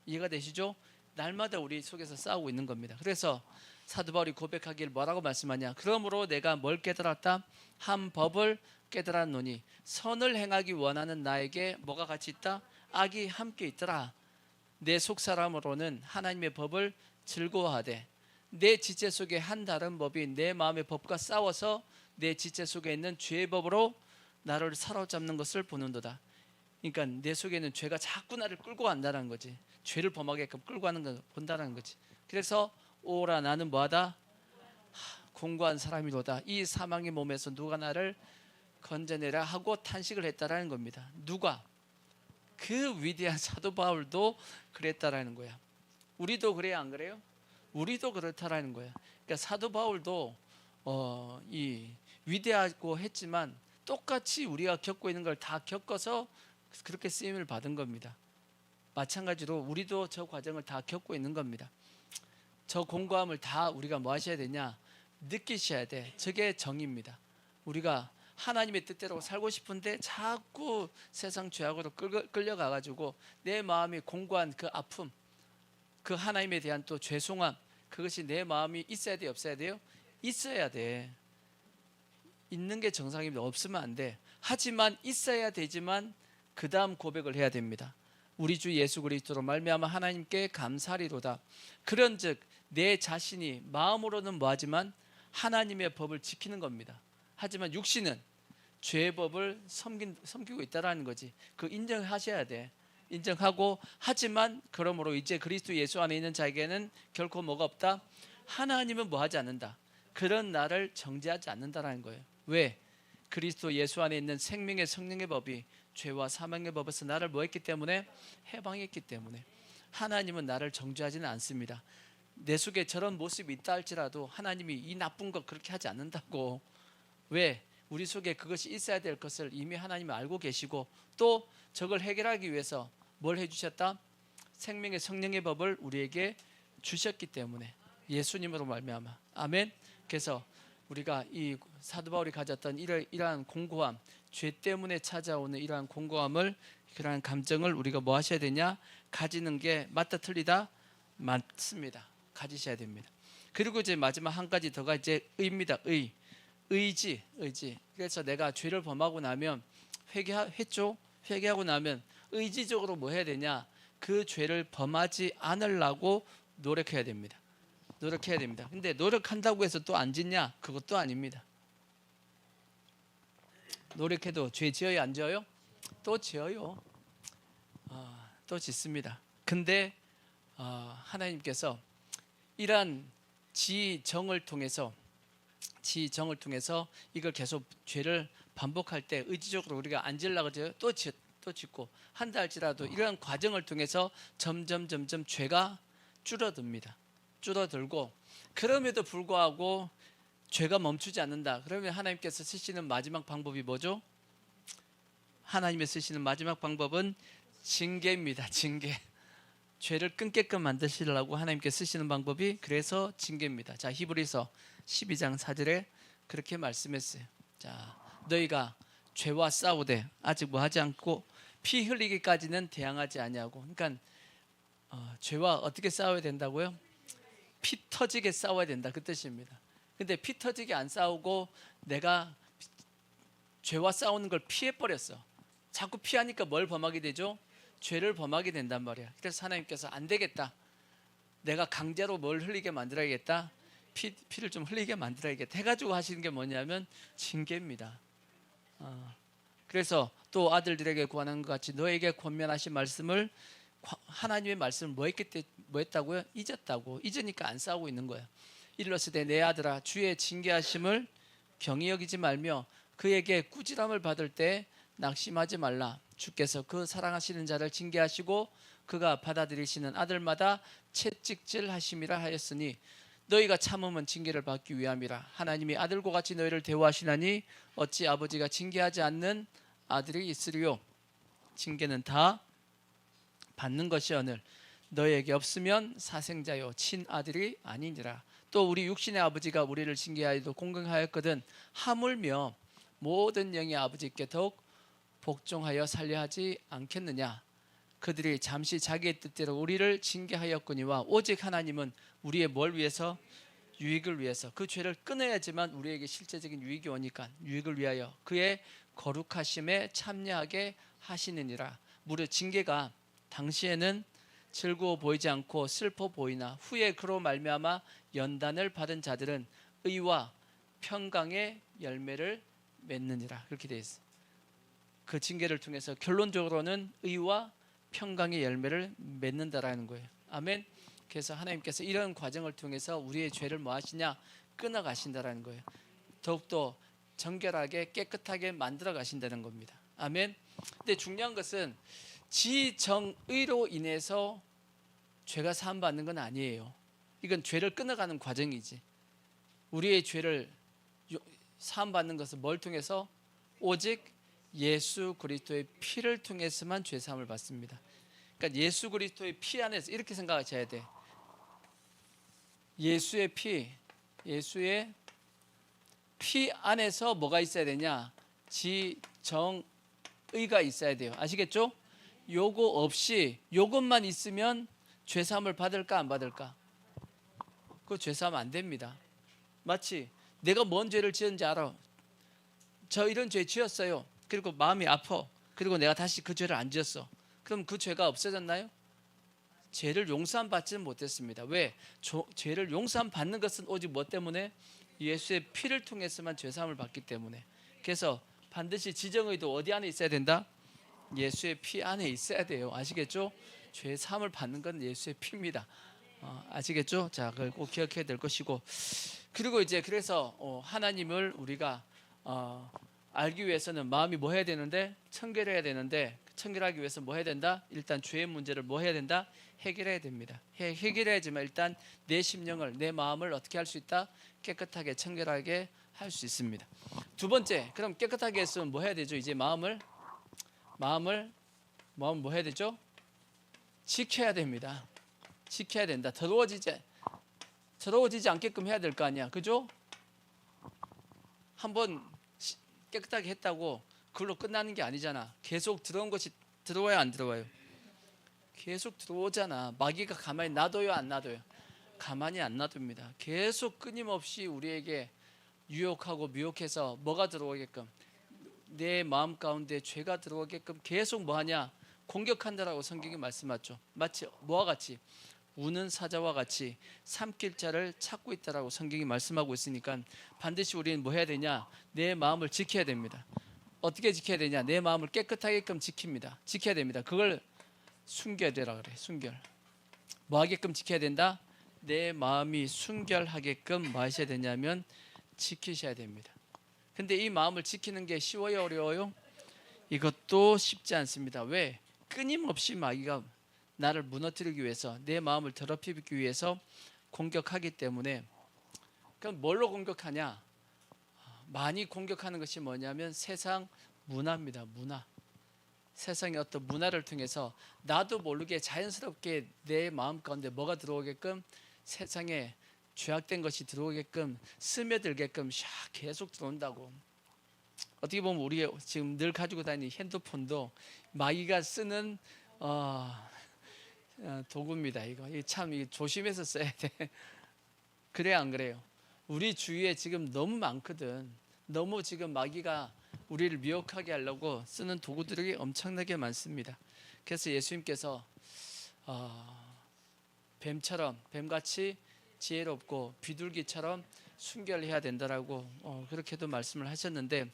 이해가 되시죠? 날마다 우리 속에서 싸우고 있는 겁니다. 그래서 사도 바울이 고백하기를 뭐라고 말씀하냐? 그러므로 내가 뭘 깨달았다? 한 법을 깨달았노니 선을 행하기 원하는 나에게 뭐가 같이 있다? 악이 함께 있더라. 내 속사람으로는 하나님의 법을 즐거워하되 내 지체 속에 한 다른 법이 내 마음의 법과 싸워서 내 지체 속에 있는 죄의 법으로 나를 사로잡는 것을 보는도다. 그러니까 내 속에 있는 죄가 자꾸 나를 끌고 간다는 거지. 죄를 범하게끔 끌고 가는 걸 본다는 거지. 그래서 오라 나는 뭐하다? 공고한 사람이로다. 이 사망의 몸에서 누가 나를 건져내라 하고 탄식을 했다라는 겁니다. 누가? 그 위대한 사도 바울도 그랬다라는 거야. 우리도 그래야 안 그래요? 우리도 그렇다라는 거야. 그러니까 사도 바울도 이 위대하고 했지만 똑같이 우리가 겪고 있는 걸 다 겪어서 그렇게 쓰임을 받은 겁니다. 마찬가지로 우리도 저 과정을 다 겪고 있는 겁니다. 저 공고함을 다 우리가 뭐 하셔야 되냐? 느끼셔야 돼. 저게 정입니다. 우리가 하나님의 뜻대로 살고 싶은데 자꾸 세상 죄악으로 끌려가가지고 내 마음이 공고한 그 아픔, 그 하나님에 대한 또 죄송함, 그것이 내 마음이 있어야 돼, 없어야 돼요? 있어야 돼. 있는 게 정상입니다. 없으면 안 돼. 하지만 있어야 되지만 그 다음 고백을 해야 됩니다. 우리 주 예수 그리스도로 말미암아 하나님께 감사리로다. 그런즉 내 자신이 마음으로는 뭐하지만 하나님의 법을 지키는 겁니다. 하지만 육신은 죄의 법을 섬기고 있다라는 거지. 그 인정하셔야 돼. 인정하고, 하지만 그러므로 이제 그리스도 예수 안에 있는 자에게는 결코 뭐가 없다? 하나님은 뭐하지 않는다. 그런 나를 정죄하지 않는다라는 거예요. 왜? 그리스도 예수 안에 있는 생명의 성령의 법이 죄와 사망의 법에서 나를 뭐했기 때문에? 해방했기 때문에. 하나님은 나를 정죄하지는 않습니다. 내 속에 저런 모습이 있다 할지라도 하나님이 이 나쁜 것 그렇게 하지 않는다고. 왜? 우리 속에 그것이 있어야 될 것을 이미 하나님이 알고 계시고, 또 저걸 해결하기 위해서 뭘 해주셨다? 생명의 성령의 법을 우리에게 주셨기 때문에, 예수님으로 말미암아. 아멘. 그래서 우리가 이 사도 바울이 가졌던 이러한 공고함, 죄 때문에 찾아오는 이러한 공고함을, 그러한 감정을 우리가 뭐 하셔야 되냐? 가지는 게 맞다 틀리다? 맞습니다. 가지셔야 됩니다. 그리고 이제 마지막 한 가지 더가 이제 의입니다. 의지. 그래서 내가 죄를 범하고 나면 회개했죠. 회개하고 나면 의지적으로 뭐 해야 되냐? 그 죄를 범하지 않으려고 노력해야 됩니다. 근데 노력한다고 해서 또 안 짓냐? 그것도 아닙니다. 노력해도 죄 지어요, 안 지어요? 또 지어요. 또 짓습니다. 근데 하나님께서 이러한 지정을 통해서 이걸 계속 죄를 반복할 때 의지적으로 우리가 안 지으려고 해요. 또 짓고 한다 할지라도 이러한 과정을 통해서 점점 죄가 줄어들고, 그럼에도 불구하고 죄가 멈추지 않는다. 그러면 하나님께서 쓰시는 마지막 방법이 뭐죠? 하나님이 쓰시는 마지막 방법은 징계입니다. 징계. 죄를 끊게끔 만드시려고 하나님께 쓰시는 방법이 그래서 징계입니다. 자, 히브리서 12장 4절에 그렇게 말씀했어요. 자, 너희가 죄와 싸우되 아직 뭐 하지 않고 피 흘리기까지는 대항하지 아니하고. 그러니까 죄와 어떻게 싸워야 된다고요? 피 터지게 싸워야 된다, 그 뜻입니다. 근데 피 터지게 안 싸우고 내가 죄와 싸우는 걸 피해버렸어. 자꾸 피하니까 뭘 범하게 되죠? 죄를 범하게 된단 말이야. 그래서 하나님께서 안 되겠다, 내가 강제로 뭘 흘리게 만들어야겠다, 피를 좀 흘리게 만들어야겠다 해가지고 하시는 게 뭐냐면 징계입니다. 그래서 또 아들들에게 구하는 것 같이 너에게 권면하신 말씀을, 하나님의 말씀을 뭐 했다고요? 잊었다고. 잊으니까 안 싸우고 있는 거예요. 일러스되 내 아들아, 주의 징계하심을 경히 여기지 말며 그에게 꾸지람을 받을 때 낙심하지 말라. 주께서 그 사랑하시는 자를 징계하시고 그가 받아들이시는 아들마다 채찍질 하심이라 하였으니 너희가 참음은 징계를 받기 위함이라. 하나님이 아들과 같이 너희를 대우하시나니 어찌 아버지가 징계하지 않는 아들이 있으리요. 징계는 다 받는 것이오늘 너희에게 없으면 사생자요 친아들이 아니니라. 또 우리 육신의 아버지가 우리를 징계하여도 공경하였거든 하물며 모든 영의 아버지께 더욱 복종하여 살려 하지 않겠느냐. 그들이 잠시 자기의 뜻대로 우리를 징계하였거니와 오직 하나님은 우리의 뭘 위해서? 유익을 위해서. 그 죄를 끊어야지만 우리에게 실제적인 유익이 오니까 유익을 위하여 그의 거룩하심에 참여하게 하시느니라. 무릇 징계가 당시에는 즐거워 보이지 않고 슬퍼 보이나 후에 그로 말미암아 연단을 받은 자들은 의와 평강의 열매를 맺느니라. 그렇게 되어 있어요. 그 징계를 통해서 결론적으로는 의와 평강의 열매를 맺는다라는 거예요. 아멘. 그래서 하나님께서 이런 과정을 통해서 우리의 죄를 뭐 하시냐? 끊어 가신다라는 거예요. 더욱더 정결하게 깨끗하게 만들어 가신다는 겁니다. 아멘. 근데 중요한 것은 지정의로 인해서 죄가 사함받는 건 아니에요. 이건 죄를 끊어가는 과정이지. 우리의 죄를 사함받는 것은 뭘 통해서? 오직 예수 그리스도의 피를 통해서만 죄 사함을 받습니다. 그러니까 예수 그리스도의 피 안에서 이렇게 생각하셔야 돼. 예수의 피 안에서 뭐가 있어야 되냐? 지정의가 있어야 돼요. 아시겠죠? 요거 없이 요것만 있으면 죄 사함을 받을까 안 받을까? 그 죄 사함 안 됩니다. 마치 내가 뭔 죄를 지었는지 알아. 저 이런 죄 지었어요. 그리고 마음이 아파. 그리고 내가 다시 그 죄를 안 지었어. 그럼 그 죄가 없어졌나요? 죄를 용서함 받지는 못했습니다. 왜? 죄를 용서함 받는 것은 오직 뭐 때문에? 예수의 피를 통해서만 죄사함을 받기 때문에. 그래서 반드시 지정의도 어디 안에 있어야 된다? 예수의 피 안에 있어야 돼요. 아시겠죠? 죄사함을 받는 건 예수의 피입니다. 아시겠죠? 자, 그걸 꼭 기억해야 될 것이고, 그리고 이제 그래서 하나님을 우리가 알기 위해서는 마음이 뭐 해야 되는데? 청결해야 되는데, 청결하기 위해서 뭐 해야 된다? 일단 죄의 문제를 뭐 해야 된다? 해결해야 됩니다. 해결해야지만 일단 내 심령을, 내 마음을 어떻게 할 수 있다? 깨끗하게 청결하게 할 수 있습니다. 두 번째, 그럼 깨끗하게 했으면 뭐 해야 되죠? 이제 마음을 뭐 해야 되죠? 지켜야 됩니다. 지켜야 된다. 더러워지지 않게끔 해야 될 거 아니야, 그죠? 한번 깨끗하게 했다고 그걸로 끝나는 게 아니잖아. 계속 들어온 것이 들어와요, 안 들어와요? 계속 들어오잖아. 마귀가 가만히 놔둬요, 안 놔둬요? 가만히 안 놔둡니다. 계속 끊임없이 우리에게 유혹하고 미혹해서 뭐가 들어오게끔, 내 마음 가운데 죄가 들어오게끔 계속 뭐하냐? 공격한다라고 성경이 말씀하죠. 마치 뭐와 같이? 우는 사자와 같이 삼킬 자를 찾고 있다라고 성경이 말씀하고 있으니까 반드시 우리는 뭐 해야 되냐? 내 마음을 지켜야 됩니다. 어떻게 지켜야 되냐? 내 마음을 깨끗하게끔 지켜야 됩니다. 그걸 순결이라 그래. 순결. 뭐 하게끔 지켜야 된다? 내 마음이 순결하게끔 뭐 하셔야 되냐면 지키셔야 됩니다. 근데 이 마음을 지키는 게 쉬워요, 어려워요? 이것도 쉽지 않습니다. 왜? 끊임없이 마귀가 나를 무너뜨리기 위해서, 내 마음을 더럽히기 위해서 공격하기 때문에. 그럼 뭘로 공격하냐? 많이 공격하는 것이 뭐냐면 세상 문화입니다. 문화. 세상의 어떤 문화를 통해서 나도 모르게 자연스럽게 내 마음 가운데 뭐가 들어오게끔, 세상에 죄악된 것이 들어오게끔, 스며들게끔 계속 들어온다고. 어떻게 보면 우리 지금 늘 가지고 다니는 핸드폰도 마귀가 쓰는 도구입니다. 이거 참 조심해서 써야 돼. 그래야 안 그래요? 우리 주위에 지금 너무 많거든. 너무 지금 마귀가 우리를 미혹하게 하려고 쓰는 도구들이 엄청나게 많습니다. 그래서 예수님께서 뱀같이 지혜롭고 비둘기처럼 순결해야 된다라고 그렇게도 말씀을 하셨는데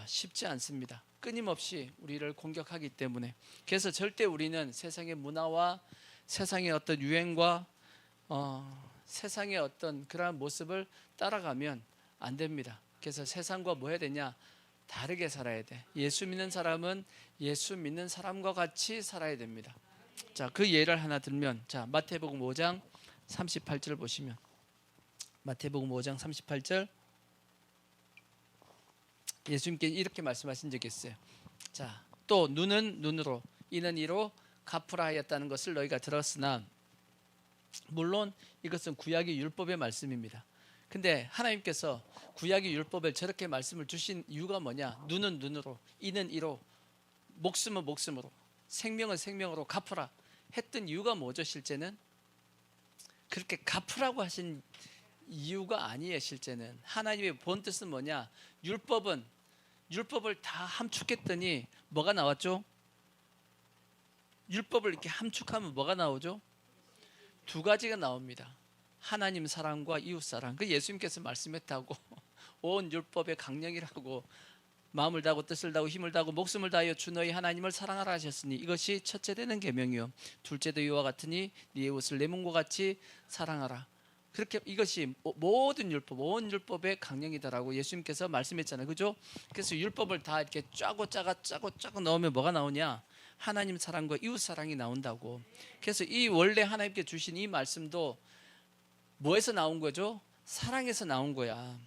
쉽지 않습니다. 끊임없이 우리를 공격하기 때문에. 그래서 절대 우리는 세상의 문화와 세상의 어떤 유행과 세상의 어떤 그러한 모습을 따라가면 안 됩니다. 그래서 세상과 뭐 해야 되냐? 다르게 살아야 돼. 예수 믿는 사람은 예수 믿는 사람과 같이 살아야 됩니다. 자, 그 예를 하나 들면, 자, 마태복음 5장 38절 보시면, 마태복음 5장 38절, 예수님께 이렇게 말씀하신 적이 있어요. 자, 또 눈은 눈으로, 이는 이로 갚으라 하였다는 것을 너희가 들었으나, 물론 이것은 구약의 율법의 말씀입니다. 근데 하나님께서 구약의 율법을 저렇게 말씀을 주신 이유가 뭐냐? 눈은 눈으로, 이는 이로, 목숨은 목숨으로, 생명은 생명으로 갚으라 했던 이유가 뭐죠? 실제는 그렇게 갚으라고 하신 이유가 아니에요. 실제는 하나님의 본 뜻은 뭐냐? 율법을 다 함축했더니 뭐가 나왔죠? 율법을 이렇게 함축하면 뭐가 나오죠? 두 가지가 나옵니다. 하나님 사랑과 이웃 사랑. 그 예수님께서 말씀했다고. 온 율법의 강령이라고. 마음을 다하고 뜻을 다하고 힘을 다하고 목숨을 다하여 주 너희 하나님을 사랑하라 하셨으니 이것이 첫째 되는 계명이요 둘째도 이와 같으니 네 이웃을 내 몸과 같이 사랑하라. 그렇게 이것이 모든 율법, 온 율법의 강령이다라고 예수님께서 말씀했잖아요. 그죠? 그래서 율법을 다 이렇게 짜고 넣으면 뭐가 나오냐? 하나님 사랑과 이웃 사랑이 나온다고. 그래서 이 원래 하나님께 주신 이 말씀도 뭐에서 나온 거죠? 사랑에서 나온 거야.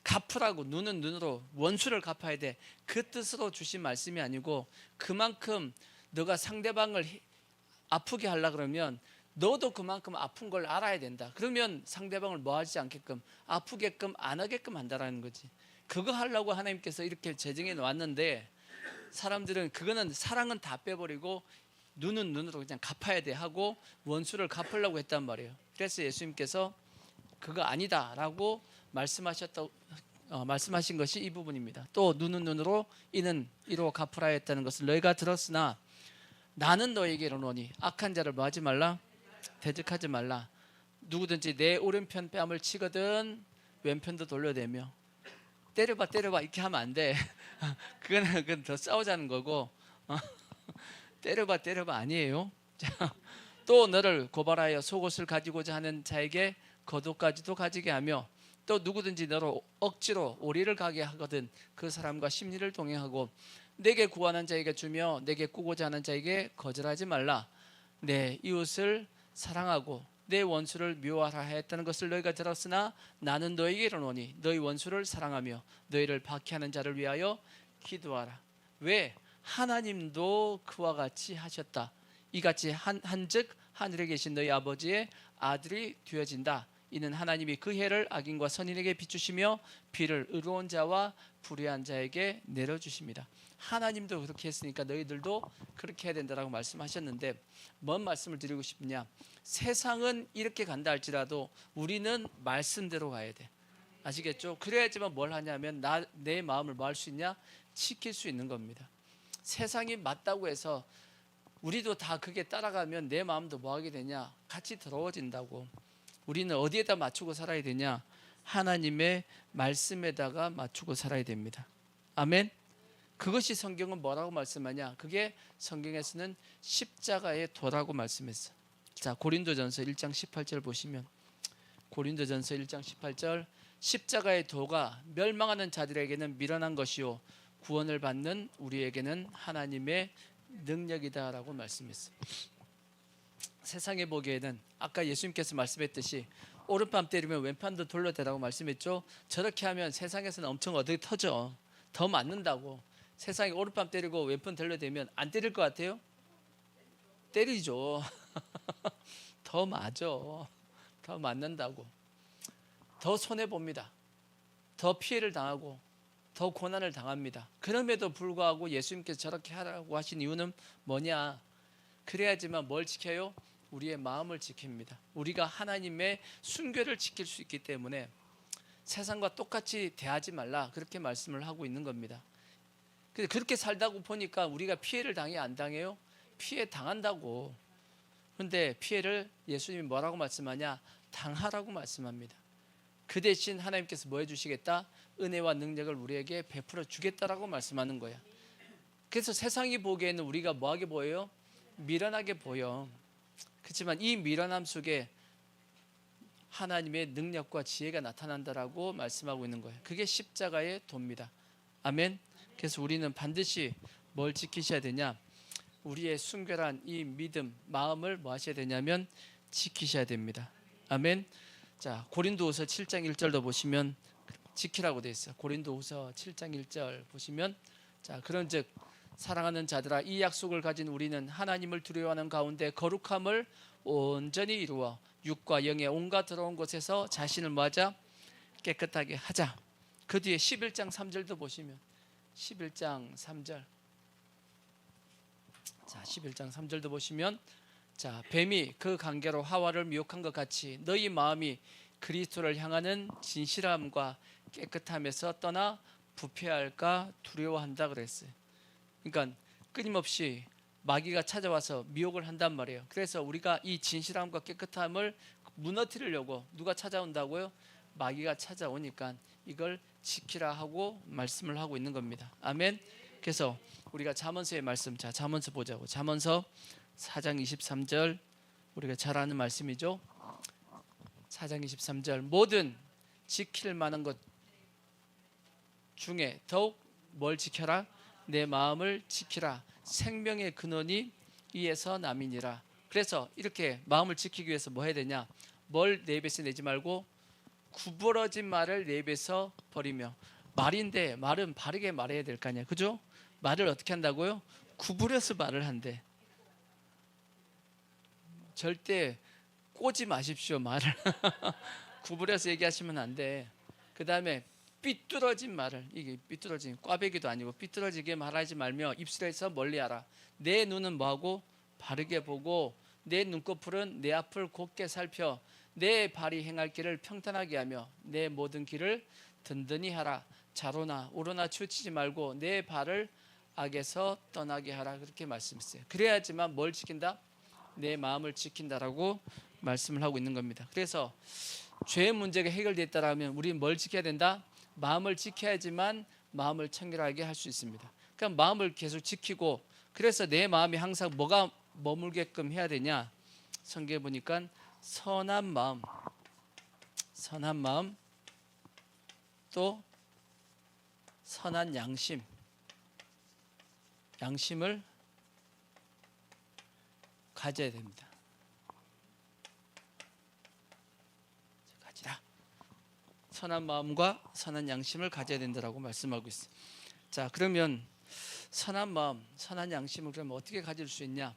갚으라고, 눈은 눈으로, 원수를 갚아야 돼. 그 뜻으로 주신 말씀이 아니고, 그만큼 너가 상대방을 아프게 하려 그러면 너도 그만큼 아픈 걸 알아야 된다. 그러면 상대방을 뭐 하지 않게끔, 아프게끔 안 하게끔 한다라는 거지. 그거 하려고 하나님께서 이렇게 제정해 놓았는데, 사람들은 그거는, 사랑은 다 빼버리고 눈은 눈으로 그냥 갚아야 돼 하고 원수를 갚으려고 했단 말이에요. 그래서 예수님께서 그거 아니다라고 말씀하신 것이 이 부분입니다. 또 눈은 눈으로, 이는 이로 갚으라 했다는 것을 너희가 들었으나 나는 너에게 이르노니 악한 자를 뭐하지 말라? 대적하지 말라. 누구든지 내 오른편 뺨을 치거든 왼편도 돌려대며. 때려봐 때려봐 이렇게 하면 안 돼. 그건 더 싸우자는 거고. 때려봐 때려봐 아니에요. 또 너를 고발하여 속옷을 가지고자 하는 자에게 겉옷까지도 가지게 하며, 또 누구든지 너로 억지로 오리를 가게 하거든 그 사람과 심리를 동행하고, 내게 구하는 자에게 주며 내게 꾸고자 하는 자에게 거절하지 말라. 내 이웃을 사랑하고 내 원수를 미워하라 했다는 것을 너희가 들었으나 나는 너에게 이르노니 너희 원수를 사랑하며 너희를 박해하는 자를 위하여 기도하라. 왜? 하나님도 그와 같이 하셨다. 이같이 한즉 하늘에 계신 너희 아버지의 아들이 되어진다. 이는 하나님이 그 해를 악인과 선인에게 비추시며 비를 의로운 자와 불의한 자에게 내려주십니다. 하나님도 그렇게 했으니까 너희들도 그렇게 해야 된다라고 말씀하셨는데, 뭔 말씀을 드리고 싶냐? 세상은 이렇게 간다 할지라도 우리는 말씀대로 가야 돼. 아시겠죠? 그래야지만 뭘 하냐면 내 마음을 뭐 할 수 있냐? 지킬 수 있는 겁니다. 세상이 맞다고 해서 우리도 다 그게 따라가면 내 마음도 뭐 하게 되냐? 같이 더러워진다고. 우리는 어디에다 맞추고 살아야 되냐? 하나님의 말씀에다가 맞추고 살아야 됩니다. 아멘. 그것이 성경은 뭐라고 말씀하냐? 그게 성경에서는 십자가의 도라고 말씀했어. 자, 고린도전서 1장 18절 보시면, 고린도전서 1장 18절, 십자가의 도가 멸망하는 자들에게는 미련한 것이요 구원을 받는 우리에게는 하나님의 능력이다라고 말씀했어요. 세상에 보기에는 아까 예수님께서 말씀했듯이 오른팔 때리면 왼팔도 돌려대라고 말씀했죠. 저렇게 하면 세상에서는 엄청 어떻게 터져. 더 맞는다고. 세상에 오른팔 때리고 왼팔 돌려대면 안 때릴 것 같아요? 때리죠. 더 맞아. 더 맞는다고. 더 손해봅니다. 더 피해를 당하고 더 고난을 당합니다. 그럼에도 불구하고 예수님께서 저렇게 하라고 하신 이유는 뭐냐? 그래야지만 뭘 지켜요? 우리의 마음을 지킵니다. 우리가 하나님의 순교를 지킬 수 있기 때문에 세상과 똑같이 대하지 말라, 그렇게 말씀을 하고 있는 겁니다. 그렇게 살다고 보니까 우리가 피해를 당해 안 당해요? 피해 당한다고. 그런데 피해를 예수님이 뭐라고 말씀하냐? 당하라고 말씀합니다. 그 대신 하나님께서 뭐 해주시겠다? 은혜와 능력을 우리에게 베풀어 주겠다라고 말씀하는 거야. 그래서 세상이 보기에는 우리가 뭐하게 보여요? 미련하게 보여. 그렇지만 이 미련함 속에 하나님의 능력과 지혜가 나타난다라고 말씀하고 있는 거예요. 그게 십자가의 도입니다. 아멘. 그래서 우리는 반드시 뭘 지키셔야 되냐? 우리의 순결한 이 믿음, 마음을 뭐 하셔야 되냐면 지키셔야 됩니다. 아멘. 자, 고린도후서 7장 1절도 보시면 지키라고 되어 있어요. 고린도후서 7장 1절 보시면, 자, 그런즉 사랑하는 자들아, 이 약속을 가진 우리는 하나님을 두려워하는 가운데 거룩함을 온전히 이루어 육과 영의 온갖 더러운 곳에서 자신을 뭐하자? 깨끗하게 하자. 그 뒤에 11장 3절도 보시면, 11장 3절, 자, 11장 3절도 보시면, 자, 뱀이 그 관계로 하와를 미혹한 것 같이 너희 마음이 그리스도를 향하는 진실함과 깨끗함에서 떠나 부패할까 두려워한다 그랬어요. 그러니까 끊임없이 마귀가 찾아와서 미혹을 한단 말이에요. 그래서 우리가 이 진실함과 깨끗함을 무너뜨리려고 누가 찾아온다고요? 마귀가 찾아오니까 이걸 지키라 하고 말씀을 하고 있는 겁니다. 아멘. 그래서 우리가 잠언서의 말씀, 자, 잠언서 보자고. 잠언서 4장 23절, 우리가 잘 아는 말씀이죠. 4장 23절, 모든 지킬 만한 것 중에 더욱 뭘 지켜라? 내 마음을 지키라. 생명의 근원이 이에서 남이니라. 그래서 이렇게 마음을 지키기 위해서 뭐 해야 되냐? 뭘 내 입에서 내지 말고 구부러진 말을 내 입에서 버리며. 말인데 말은 바르게 말해야 될 거 아니야, 그죠? 말을 어떻게 한다고요? 구부려서 말을 한대. 절대 꼬지 마십시오, 말을. 구부려서 얘기하시면 안 돼. 그 다음에 삐뚤어진 말을, 이게 삐뚤어진 꽈배기도 아니고 삐뚤어지게 말하지 말며 입술에서 멀리하라. 내 눈은 뭐하고? 바르게 보고 내 눈꺼풀은 내 앞을 곱게 살펴 내 발이 행할 길을 평탄하게 하며 내 모든 길을 든든히 하라. 좌로나 우로나 치우치지 말고 내 발을 악에서 떠나게 하라 그렇게 말씀했어요. 그래야지만 뭘 지킨다? 내 마음을 지킨다라고 말씀을 하고 있는 겁니다. 그래서 죄의 문제가 해결됐다라면 우리는 뭘 지켜야 된다? 마음을 지켜야지만 마음을 청결하게 할 수 있습니다. 그러니까 마음을 계속 지키고, 그래서 내 마음이 항상 뭐가 머물게끔 해야 되냐? 성경에 보니까 선한 마음, 또 선한 양심을 가져야 됩니다. 가지라. 선한 마음과 선한 양심을 가져야 된다라고 말씀하고 있어요. 자, 그러면 선한 마음, 선한 양심을 그러면 어떻게 가질 수 있냐?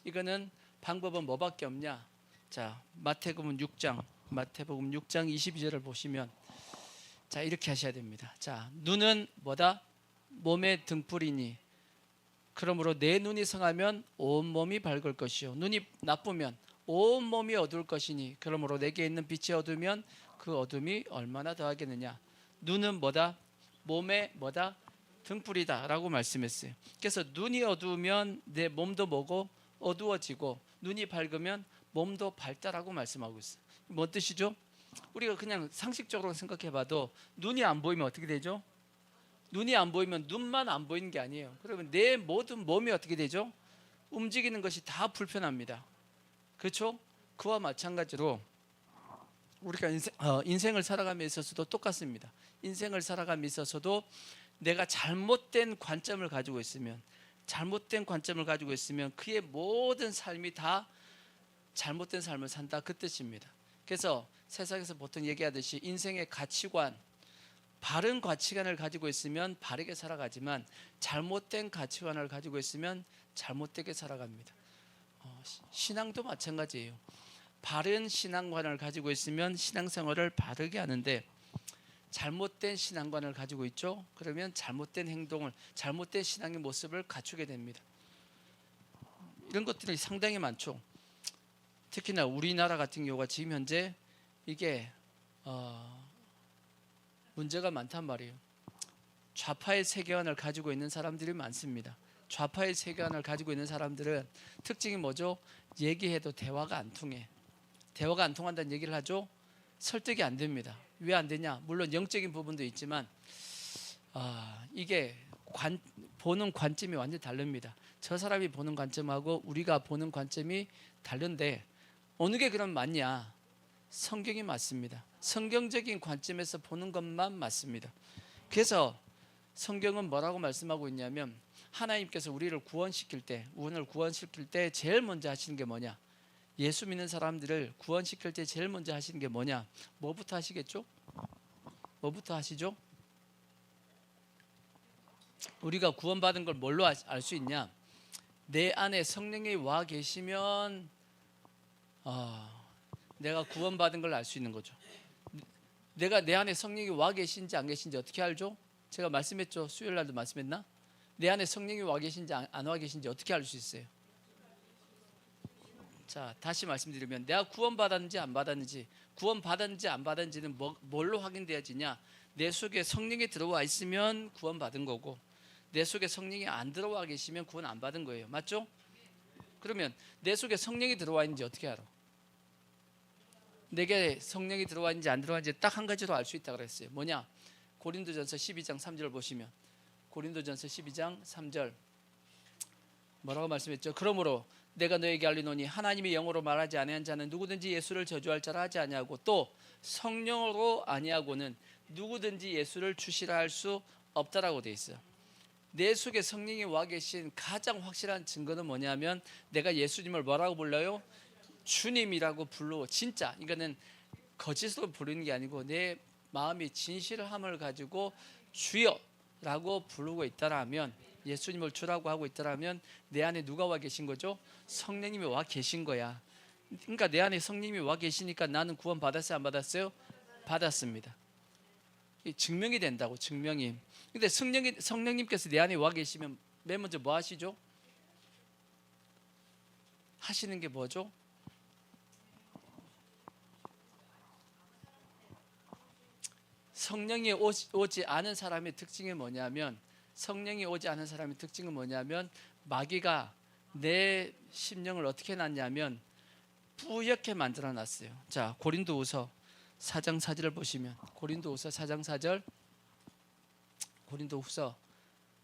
이거는 방법은 뭐밖에 없냐? 자, 마태복음 6장 22절을 보시면, 자, 이렇게 하셔야 됩니다. 자, 눈은 뭐다? 몸의 등불이니, 그러므로 내 눈이 성하면 온 몸이 밝을 것이요, 눈이 나쁘면 온 몸이 어두울 것이니, 그러므로 내게 있는 빛이 어두우면 그 어둠이 얼마나 더하겠느냐. 눈은 뭐다? 몸의 뭐다? 등불이다 라고 말씀했어요. 그래서 눈이 어두우면 내 몸도 뭐고 어두워지고, 눈이 밝으면 몸도 밝다라고 말씀하고 있어요. 뭔 뜻이죠? 우리가 그냥 상식적으로 생각해 봐도 눈이 안 보이면 어떻게 되죠? 눈이 안 보이면 눈만 안 보이는 게 아니에요. 그러면 내 모든 몸이 어떻게 되죠? 움직이는 것이 다 불편합니다. 그렇죠? 그와 마찬가지로 우리가 인생을 살아감에 있어서도 똑같습니다. 인생을 살아감에 있어서도 내가 잘못된 관점을 가지고 있으면 그의 모든 삶이 다 잘못된 삶을 산다, 그 뜻입니다. 그래서 세상에서 보통 얘기하듯이 인생의 가치관, 바른 가치관을 가지고 있으면 바르게 살아가지만 잘못된 가치관을 가지고 있으면 잘못되게 살아갑니다. 신앙도 마찬가지예요. 바른 신앙관을 가지고 있으면 신앙생활을 바르게 하는데, 잘못된 신앙관을 가지고 있죠? 그러면 잘못된 행동을, 잘못된 신앙의 모습을 갖추게 됩니다. 이런 것들이 상당히 많죠. 특히나 우리나라 같은 경우가 지금 현재 이게 문제가 많단 말이에요. 좌파의 세계관을 가지고 있는 사람들이 많습니다. 좌파의 세계관을 가지고 있는 사람들은 특징이 뭐죠? 얘기해도 대화가 안 통해. 대화가 안 통한다는 얘기를 하죠? 설득이 안 됩니다. 왜 안 되냐? 물론 영적인 부분도 있지만 이게 보는 관점이 완전히 다릅니다. 저 사람이 보는 관점하고 우리가 보는 관점이 다른데, 어느 게 그럼 맞냐? 성경이 맞습니다. 성경적인 관점에서 보는 것만 맞습니다. 그래서 성경은 뭐라고 말씀하고 있냐면, 하나님께서 우리를 구원시킬 때 제일 먼저 하시는 게 뭐냐? 예수 믿는 사람들을 구원시킬 때 제일 먼저 하시는 게 뭐냐? 뭐부터 하시겠죠? 뭐부터 하시죠? 우리가 구원받은 걸 뭘로 알 수 있냐? 내 안에 성령이 와 계시면 내가 구원받은 걸 알 수 있는 거죠. 내가 내 안에 성령이 와 계신지 안 계신지 어떻게 알죠? 제가 말씀했죠. 수요일 날도 말씀했나? 내 안에 성령이 와 계신지 안 와 계신지 어떻게 알 수 있어요? 자, 다시 말씀드리면, 내가 구원받았는지 안 받았는지, 구원받았는지 안 받았는지는 뭘로 확인되어지냐? 내 속에 성령이 들어와 있으면 구원받은 거고, 내 속에 성령이 안 들어와 계시면 구원 안 받은 거예요. 맞죠? 그러면 내 속에 성령이 들어와 있는지 어떻게 알아? 내게 성령이 들어와 있는지 안 들어와 있는지 딱 한 가지로 알 수 있다고 그랬어요. 뭐냐? 고린도전서 12장 3절 보시면, 고린도전서 12장 3절 뭐라고 말씀했죠? 그러므로 내가 너에게 알리노니 하나님의 영으로 말하지 아니한 자는 누구든지 예수를 저주할 자라 하지 아니하고, 또 성령으로 아니하고는 누구든지 예수를 주시라 할 수 없다라고 돼 있어요. 내 속에 성령이 와 계신 가장 확실한 증거는 뭐냐면, 내가 예수님을 뭐라고 불러요? 주님이라고 불러. 진짜 이거는 거짓으로 부르는 게 아니고 내 마음이 진실함을 가지고 주여라고 부르고 있다라면, 예수님을 주라고 하고 있다라면 내 안에 누가 와 계신 거죠? 성령님이 와 계신 거야. 그러니까 내 안에 성령님이 와 계시니까 나는 구원 받았어요, 안 받았어요? 받았습니다. 증명이 된다고, 증명이. 근데 성령님께서 내 안에 와 계시면 맨 먼저 뭐 하시죠? 하시는 게 뭐죠? 성령이 오지 않은 사람의 특징이 뭐냐면, 성령이 오지 않은 사람의 특징은 뭐냐면 마귀가 내 심령을 어떻게 해놨냐면 뿌옇게 만들어놨어요. 자, 고린도후서 4장 4절을 보시면 고린도후서 4장 4절, 고린도후서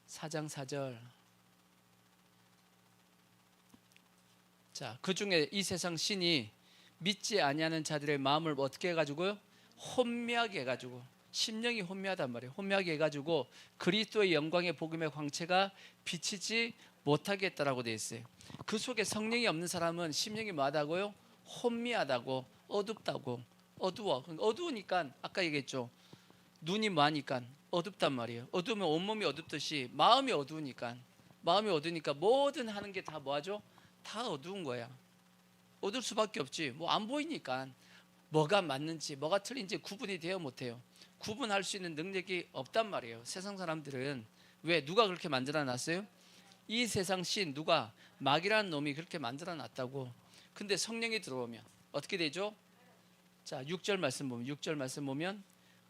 4장 4절. 자, 그 중에 이 세상 신이 믿지 아니하는 자들의 마음을 어떻게 해가지고요? 혼미하게 해가지고, 심령이 혼미하단 말이에요. 혼미하게 해가지고 그리스도의 영광의 복음의 광채가 비치지 못하게 했다라고 되어 있어요. 그 속에 성령이 없는 사람은 심령이 뭐하다고요? 혼미하다고, 어둡다고. 어두워. 어두우니까 아까 얘기했죠. 눈이 뭐하니까 어둡단 말이에요. 어두우면 온몸이 어둡듯이 마음이 어두우니까, 마음이 어두우니까 모든 하는 게 다 뭐하죠? 다 어두운 거야. 어두울 수밖에 없지. 뭐 안 보이니까 뭐가 맞는지 뭐가 틀린지 구분이 돼요, 못해요? 구분할 수 있는 능력이 없단 말이에요. 세상 사람들은. 왜? 누가 그렇게 만들어 놨어요? 이 세상 신, 누가? 마귀라는 놈이 그렇게 만들어 놨다고. 근데 성령이 들어오면 어떻게 되죠? 자, 6절 말씀 보면, 6절 말씀 보면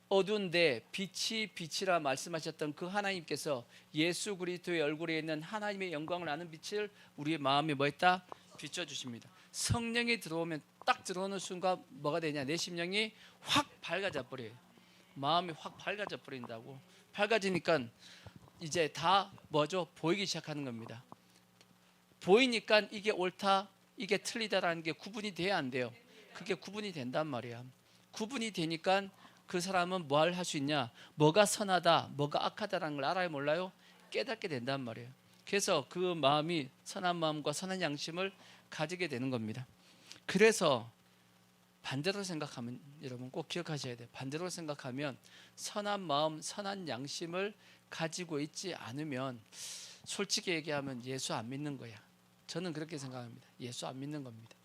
어두운데 빛이 빛이라 말씀하셨던 그 하나님께서 예수 그리스도의 얼굴에 있는 하나님의 영광을 아는 빛을 우리의 마음에 뭐했다? 비춰주십니다. 성령이 들어오면, 딱 들어오는 순간 뭐가 되냐? 내 심령이 확 밝아져 버려요. 마음이 확 밝아져 버린다고. 밝아지니까 이제 다 뭐죠? 보이기 시작하는 겁니다. 보이니까 이게 옳다, 이게 틀리다라는 게 구분이 돼야 안 돼요? 그게 구분이 된단 말이야. 구분이 되니까 그 사람은 뭘 할 수 있냐? 뭐가 선하다, 뭐가 악하다라는 걸 알아요, 몰라요? 깨닫게 된단 말이에요. 그래서 그 마음이 선한 마음과 선한 양심을 가지게 되는 겁니다. 그래서 반대로 생각하면, 여러분 꼭 기억하셔야 돼요. 반대로 생각하면 선한 마음, 선한 양심을 가지고 있지 않으면 솔직히 얘기하면 예수 안 믿는 거야. 저는 그렇게 생각합니다. 예수 안 믿는 겁니다.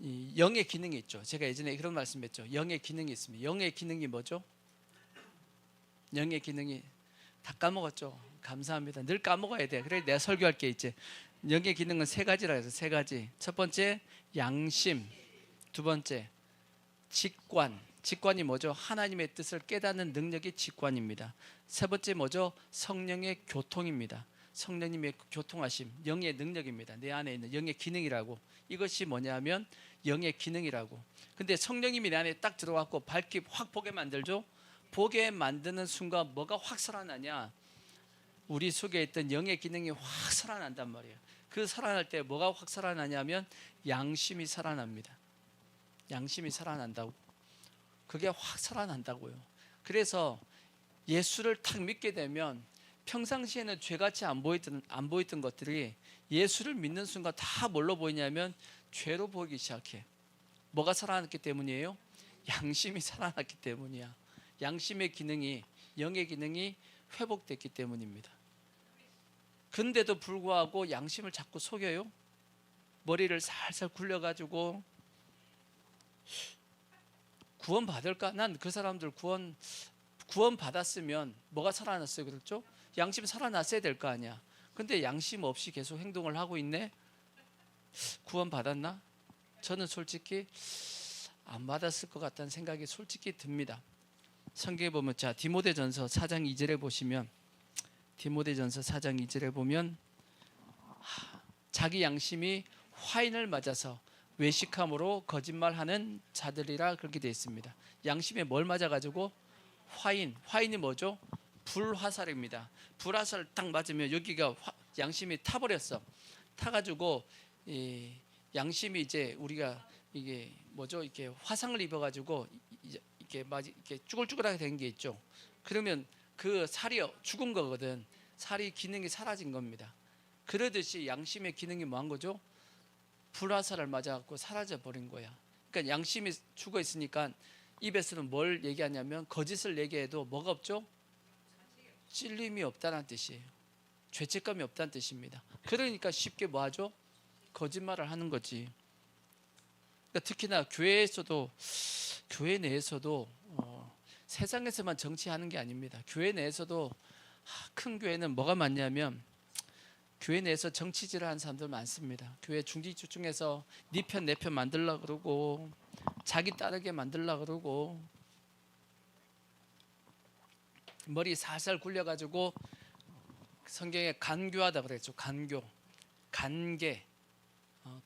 이 영의 기능이 있죠. 제가 예전에 그런 말씀했죠. 영의 기능이 있습니다. 영의 기능이 뭐죠? 영의 기능이 다 까먹었죠. 감사합니다. 늘 까먹어야 돼. 그래 내가 설교할 게 있지. 영의 기능은 세 가지라 해서 세 가지. 첫 번째 양심, 두 번째 직관. 직관이 뭐죠? 하나님의 뜻을 깨닫는 능력이 직관입니다. 세 번째 뭐죠? 성령의 교통입니다. 성령님의 교통하심, 영의 능력입니다. 내 안에 있는 영의 기능이라고. 이것이 뭐냐면 영의 기능이라고. 근데 성령님이 내 안에 딱 들어왔고 밝게 확 보게 만들죠. 보게 만드는 순간 뭐가 확 살아나냐? 우리 속에 있던 영의 기능이 확 살아난단 말이에요. 그 살아날 때 뭐가 확 살아나냐면 양심이 살아납니다. 양심이 살아난다고. 그게 확 살아난다고요. 그래서 예수를 탁 믿게 되면 평상시에는 죄같이 안 보이던 것들이 예수를 믿는 순간 다 뭘로 보이냐면 죄로 보이기 시작해. 뭐가 살아났기 때문이에요? 양심이 살아났기 때문이야. 양심의 기능이, 영의 기능이 회복됐기 때문입니다. 근데도 불구하고 양심을 자꾸 속여요. 머리를 살살 굴려가지고 구원 받을까? 난 그 사람들 구원 받았으면 뭐가 살아났어요, 그렇죠? 양심 살아났어야 될 거 아니야. 근데 양심 없이 계속 행동을 하고 있네. 구원 받았나? 저는 솔직히 안 받았을 것 같다는 생각이 솔직히 듭니다. 성경에 보면, 자, 디모데전서 4장 2절에 보시면, 디모데전서 4장 2절에 보면 자기 양심이 화인을 맞아서 외식함으로 거짓말하는 자들이라 그렇게 되어 있습니다. 양심에 뭘 맞아가지고? 화인이 뭐죠? 불화살입니다. 불화살 딱 맞으면 여기가 양심이 타버렸어. 타가지고 이 양심이 이제 우리가 이게 뭐죠? 이렇게 화상을 입어가지고 이렇게 쭈글쭈글하게 된 게 있죠. 그러면 그 살이 죽은 거거든. 살이 기능이 사라진 겁니다. 그러듯이 양심의 기능이 뭐한 거죠? 불화살을 맞아갖고 사라져 버린 거야. 그러니까 양심이 죽어 있으니까 입에서는 뭘 얘기하냐면 거짓을 얘기해도 뭐가 없죠? 찔림이 없다는 뜻이에요. 죄책감이 없다는 뜻입니다. 그러니까 쉽게 뭐하죠? 거짓말을 하는 거지. 그러니까 특히나 교회 내에서도 세상에서만 정치하는 게 아닙니다. 교회 내에서도 큰 교회는 뭐가 많냐면 교회 내에서 정치질을 하는 사람들 많습니다. 교회 중지주중에서 네 편 내 편 만들려고 그러고 자기 따르게 만들려고 그러고 머리 살살 굴려가지고 성경에 간교하다 그랬죠. 간교, 간계,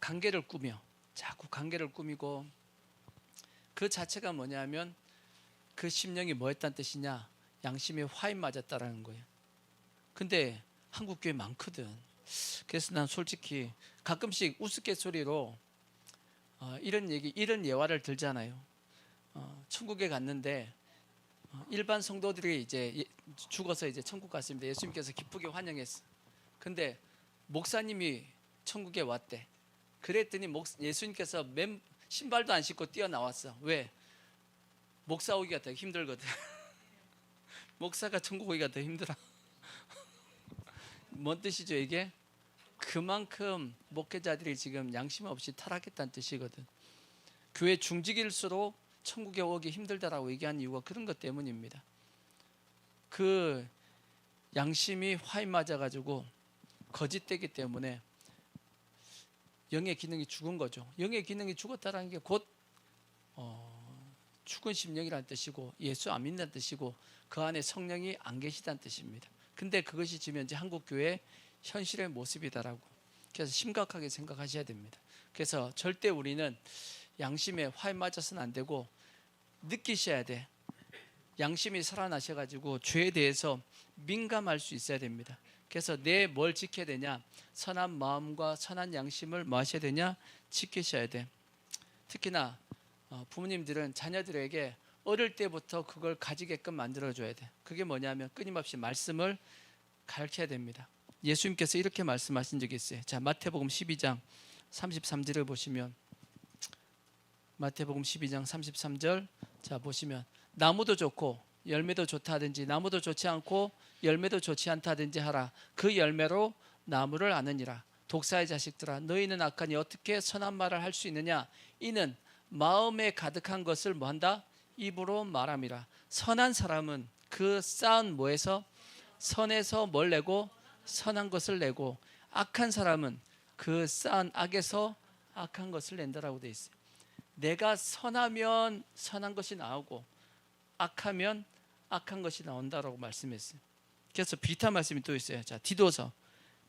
관계를 꾸며 자꾸 관계를 꾸미고 그 자체가 뭐냐면 그 심령이 뭐였다는 뜻이냐? 양심에 화인 맞았다라는 거예요. 근데 한국 교회 많거든. 그래서 난 솔직히 가끔씩 우스갯소리로 이런 얘기, 이런 예화를 들잖아요. 천국에 갔는데 일반 성도들이 이제 죽어서 이제 천국 갔습니다. 예수님께서 기쁘게 환영했어. 근데 목사님이 천국에 왔대. 그랬더니 예수님께서 신발도 안 신고 뛰어나왔어. 왜? 목사 오기가 더 힘들거든. 목사가 천국 오기가 더 힘들어. 뭔 뜻이죠 이게? 그만큼 목회자들이 지금 양심 없이 타락했다는 뜻이거든. 교회 중직일수록 천국에 오기 힘들다라고 얘기한 이유가 그런 것 때문입니다. 그 양심이 화인 맞아가지고 거짓되기 때문에 영의 기능이 죽은 거죠. 영의 기능이 죽었다는 게 곧 죽은 심령이라는 뜻이고 예수 안 믿는 뜻이고 그 안에 성령이 안 계시다는 뜻입니다. 근데 그것이 지금 현재 한국 교회의 현실의 모습이다라고. 그래서 심각하게 생각하셔야 됩니다. 그래서 절대 우리는 양심에 화인 맞아서는 안 되고 느끼셔야 돼. 양심이 살아나셔가지고 죄에 대해서 민감할 수 있어야 됩니다. 그래서 내 뭘 지켜야 되냐? 선한 마음과 선한 양심을 뭐 하셔야 되냐? 지키셔야 돼. 특히나 부모님들은 자녀들에게 어릴 때부터 그걸 가지게끔 만들어줘야 돼. 그게 뭐냐면 끊임없이 말씀을 가르쳐야 됩니다. 예수님께서 이렇게 말씀하신 적이 있어요. 자, 마태복음 12장 33절을 보시면 마태복음 12장 33절 자 보시면 나무도 좋고 열매도 좋다 하든지 나무도 좋지 않고 열매도 좋지 않다 하든지 하라. 그 열매로 나무를 아느니라. 독사의 자식들아 너희는 악하니 어떻게 선한 말을 할 수 있느냐? 이는 마음에 가득한 것을 뭐한다? 입으로 말함이라. 선한 사람은 그 쌓은 뭐에서? 선에서 뭘 내고? 선한 것을 내고 악한 사람은 그 쌓은 악에서 악한 것을 낸다라고 되어 있어요. 내가 선하면 선한 것이 나오고 악하면 악한 것이 나온다라고 말씀했어요. 그래서 비슷한 말씀이 또 있어요. 자, 디도서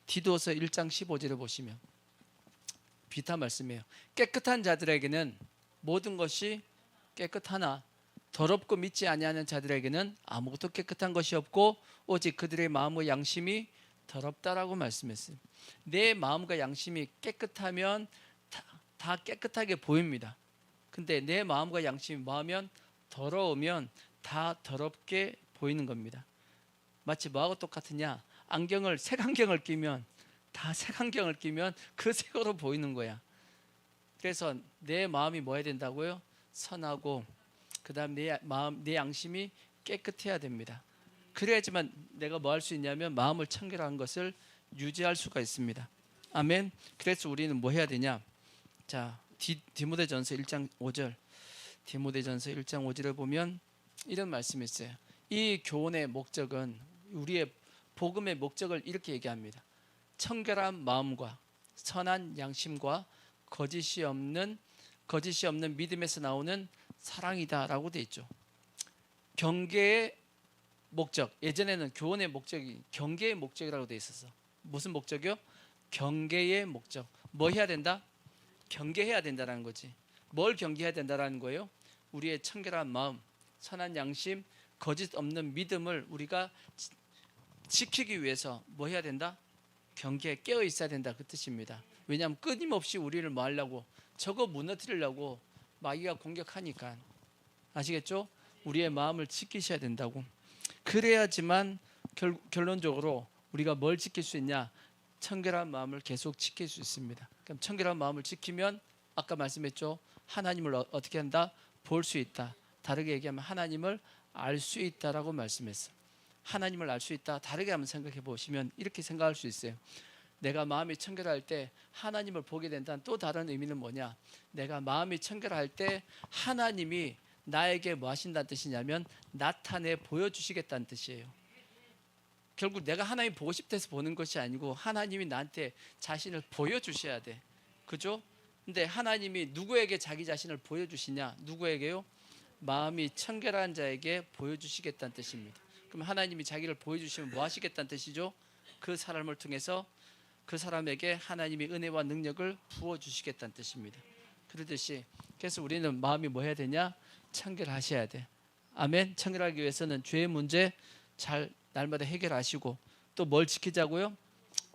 1장 15절을 보시면 비슷한 말씀이에요. 깨끗한 자들에게는 모든 것이 깨끗하나 더럽고 믿지 아니하는 자들에게는 아무것도 깨끗한 것이 없고 오직 그들의 마음과 양심이 더럽다라고 말씀했어요. 내 마음과 양심이 깨끗하면 다 깨끗하게 보입니다. 근데 내 마음과 양심이 뭐하면 더러우면 다 더럽게 보이는 겁니다. 마치 뭐하고 똑같으냐? 색안경을 끼면 다 색안경을 끼면 그 색으로 보이는 거야. 그래서 내 마음이 뭐 해야 된다고요? 선하고 그다음 내 양심이 깨끗해야 됩니다. 그래야지만 내가 뭐 할 수 있냐면 마음을 청결한 것을 유지할 수가 있습니다. 아멘. 그래서 우리는 뭐 해야 되냐? 자, 디모데전서 1장 5절. 디모데전서 1장 5절을 보면 이런 말씀이 있어요. 이 교훈의 목적은 우리의 복음의 목적을 이렇게 얘기합니다. 청결한 마음과 선한 양심과 거짓이 없는 믿음에서 나오는 사랑이다라고 돼 있죠. 경계의 목적, 예전에는 교훈의 목적이 경계의 목적이라고 돼 있었어. 무슨 목적이요? 경계의 목적. 뭐 해야 된다? 경계해야 된다는 거지. 뭘 경계해야 된다는 거예요? 우리의 청결한 마음, 선한 양심, 거짓 없는 믿음을 우리가 지키기 위해서 뭐 해야 된다? 경계에 깨어 있어야 된다 그 뜻입니다. 왜냐하면 끊임없이 우리를 뭐 하려고? 저거 무너뜨리려고 마귀가 공격하니까. 아시겠죠? 우리의 마음을 지키셔야 된다고. 그래야지만 결론적으로 우리가 뭘 지킬 수 있냐? 청결한 마음을 계속 지킬 수 있습니다. 그럼 청결한 마음을 지키면 아까 말씀했죠? 하나님을 어떻게 한다? 볼 수 있다. 다르게 얘기하면 하나님을 알 수 있다라고 말씀했어요. 하나님을 알 수 있다. 다르게 한번 생각해 보시면 이렇게 생각할 수 있어요. 내가 마음이 청결할 때 하나님을 보게 된다는 또 다른 의미는 뭐냐? 내가 마음이 청결할 때 하나님이 나에게 뭐 하신다는 뜻이냐면 나타내 보여주시겠다는 뜻이에요. 결국 내가 하나님 보고 싶대서 보는 것이 아니고 하나님이 나한테 자신을 보여주셔야 돼. 그죠? 근데 하나님이 누구에게 자기 자신을 보여주시냐? 누구에게요? 마음이 청결한 자에게 보여주시겠다는 뜻입니다. 그럼 하나님이 자기를 보여주시면 뭐 하시겠다는 뜻이죠? 그 사람을 통해서 그 사람에게 하나님의 은혜와 능력을 부어주시겠다는 뜻입니다. 그러듯이 그래서 우리는 마음이 뭐 해야 되냐? 청결하셔야 돼. 아멘. 청결하기 위해서는 죄의 문제 잘 날마다 해결하시고 또 뭘 지키자고요?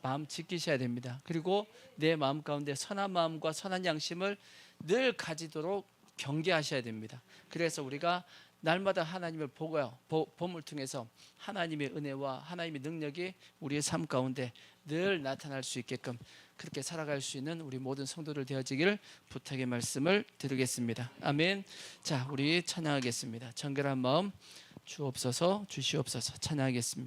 마음 지키셔야 됩니다. 그리고 내 마음 가운데 선한 마음과 선한 양심을 늘 가지도록 경계하셔야 됩니다. 그래서 우리가 날마다 하나님을 보고요, 봄을 통해서 하나님의 은혜와 하나님의 능력이 우리의 삶 가운데 늘 나타날 수 있게끔 그렇게 살아갈 수 있는 우리 모든 성도들 되어지기를 부탁의 말씀을 드리겠습니다. 아멘. 자, 우리 찬양하겠습니다. 정결한 마음 주옵소서, 주시옵소서. 찬양하겠습니다.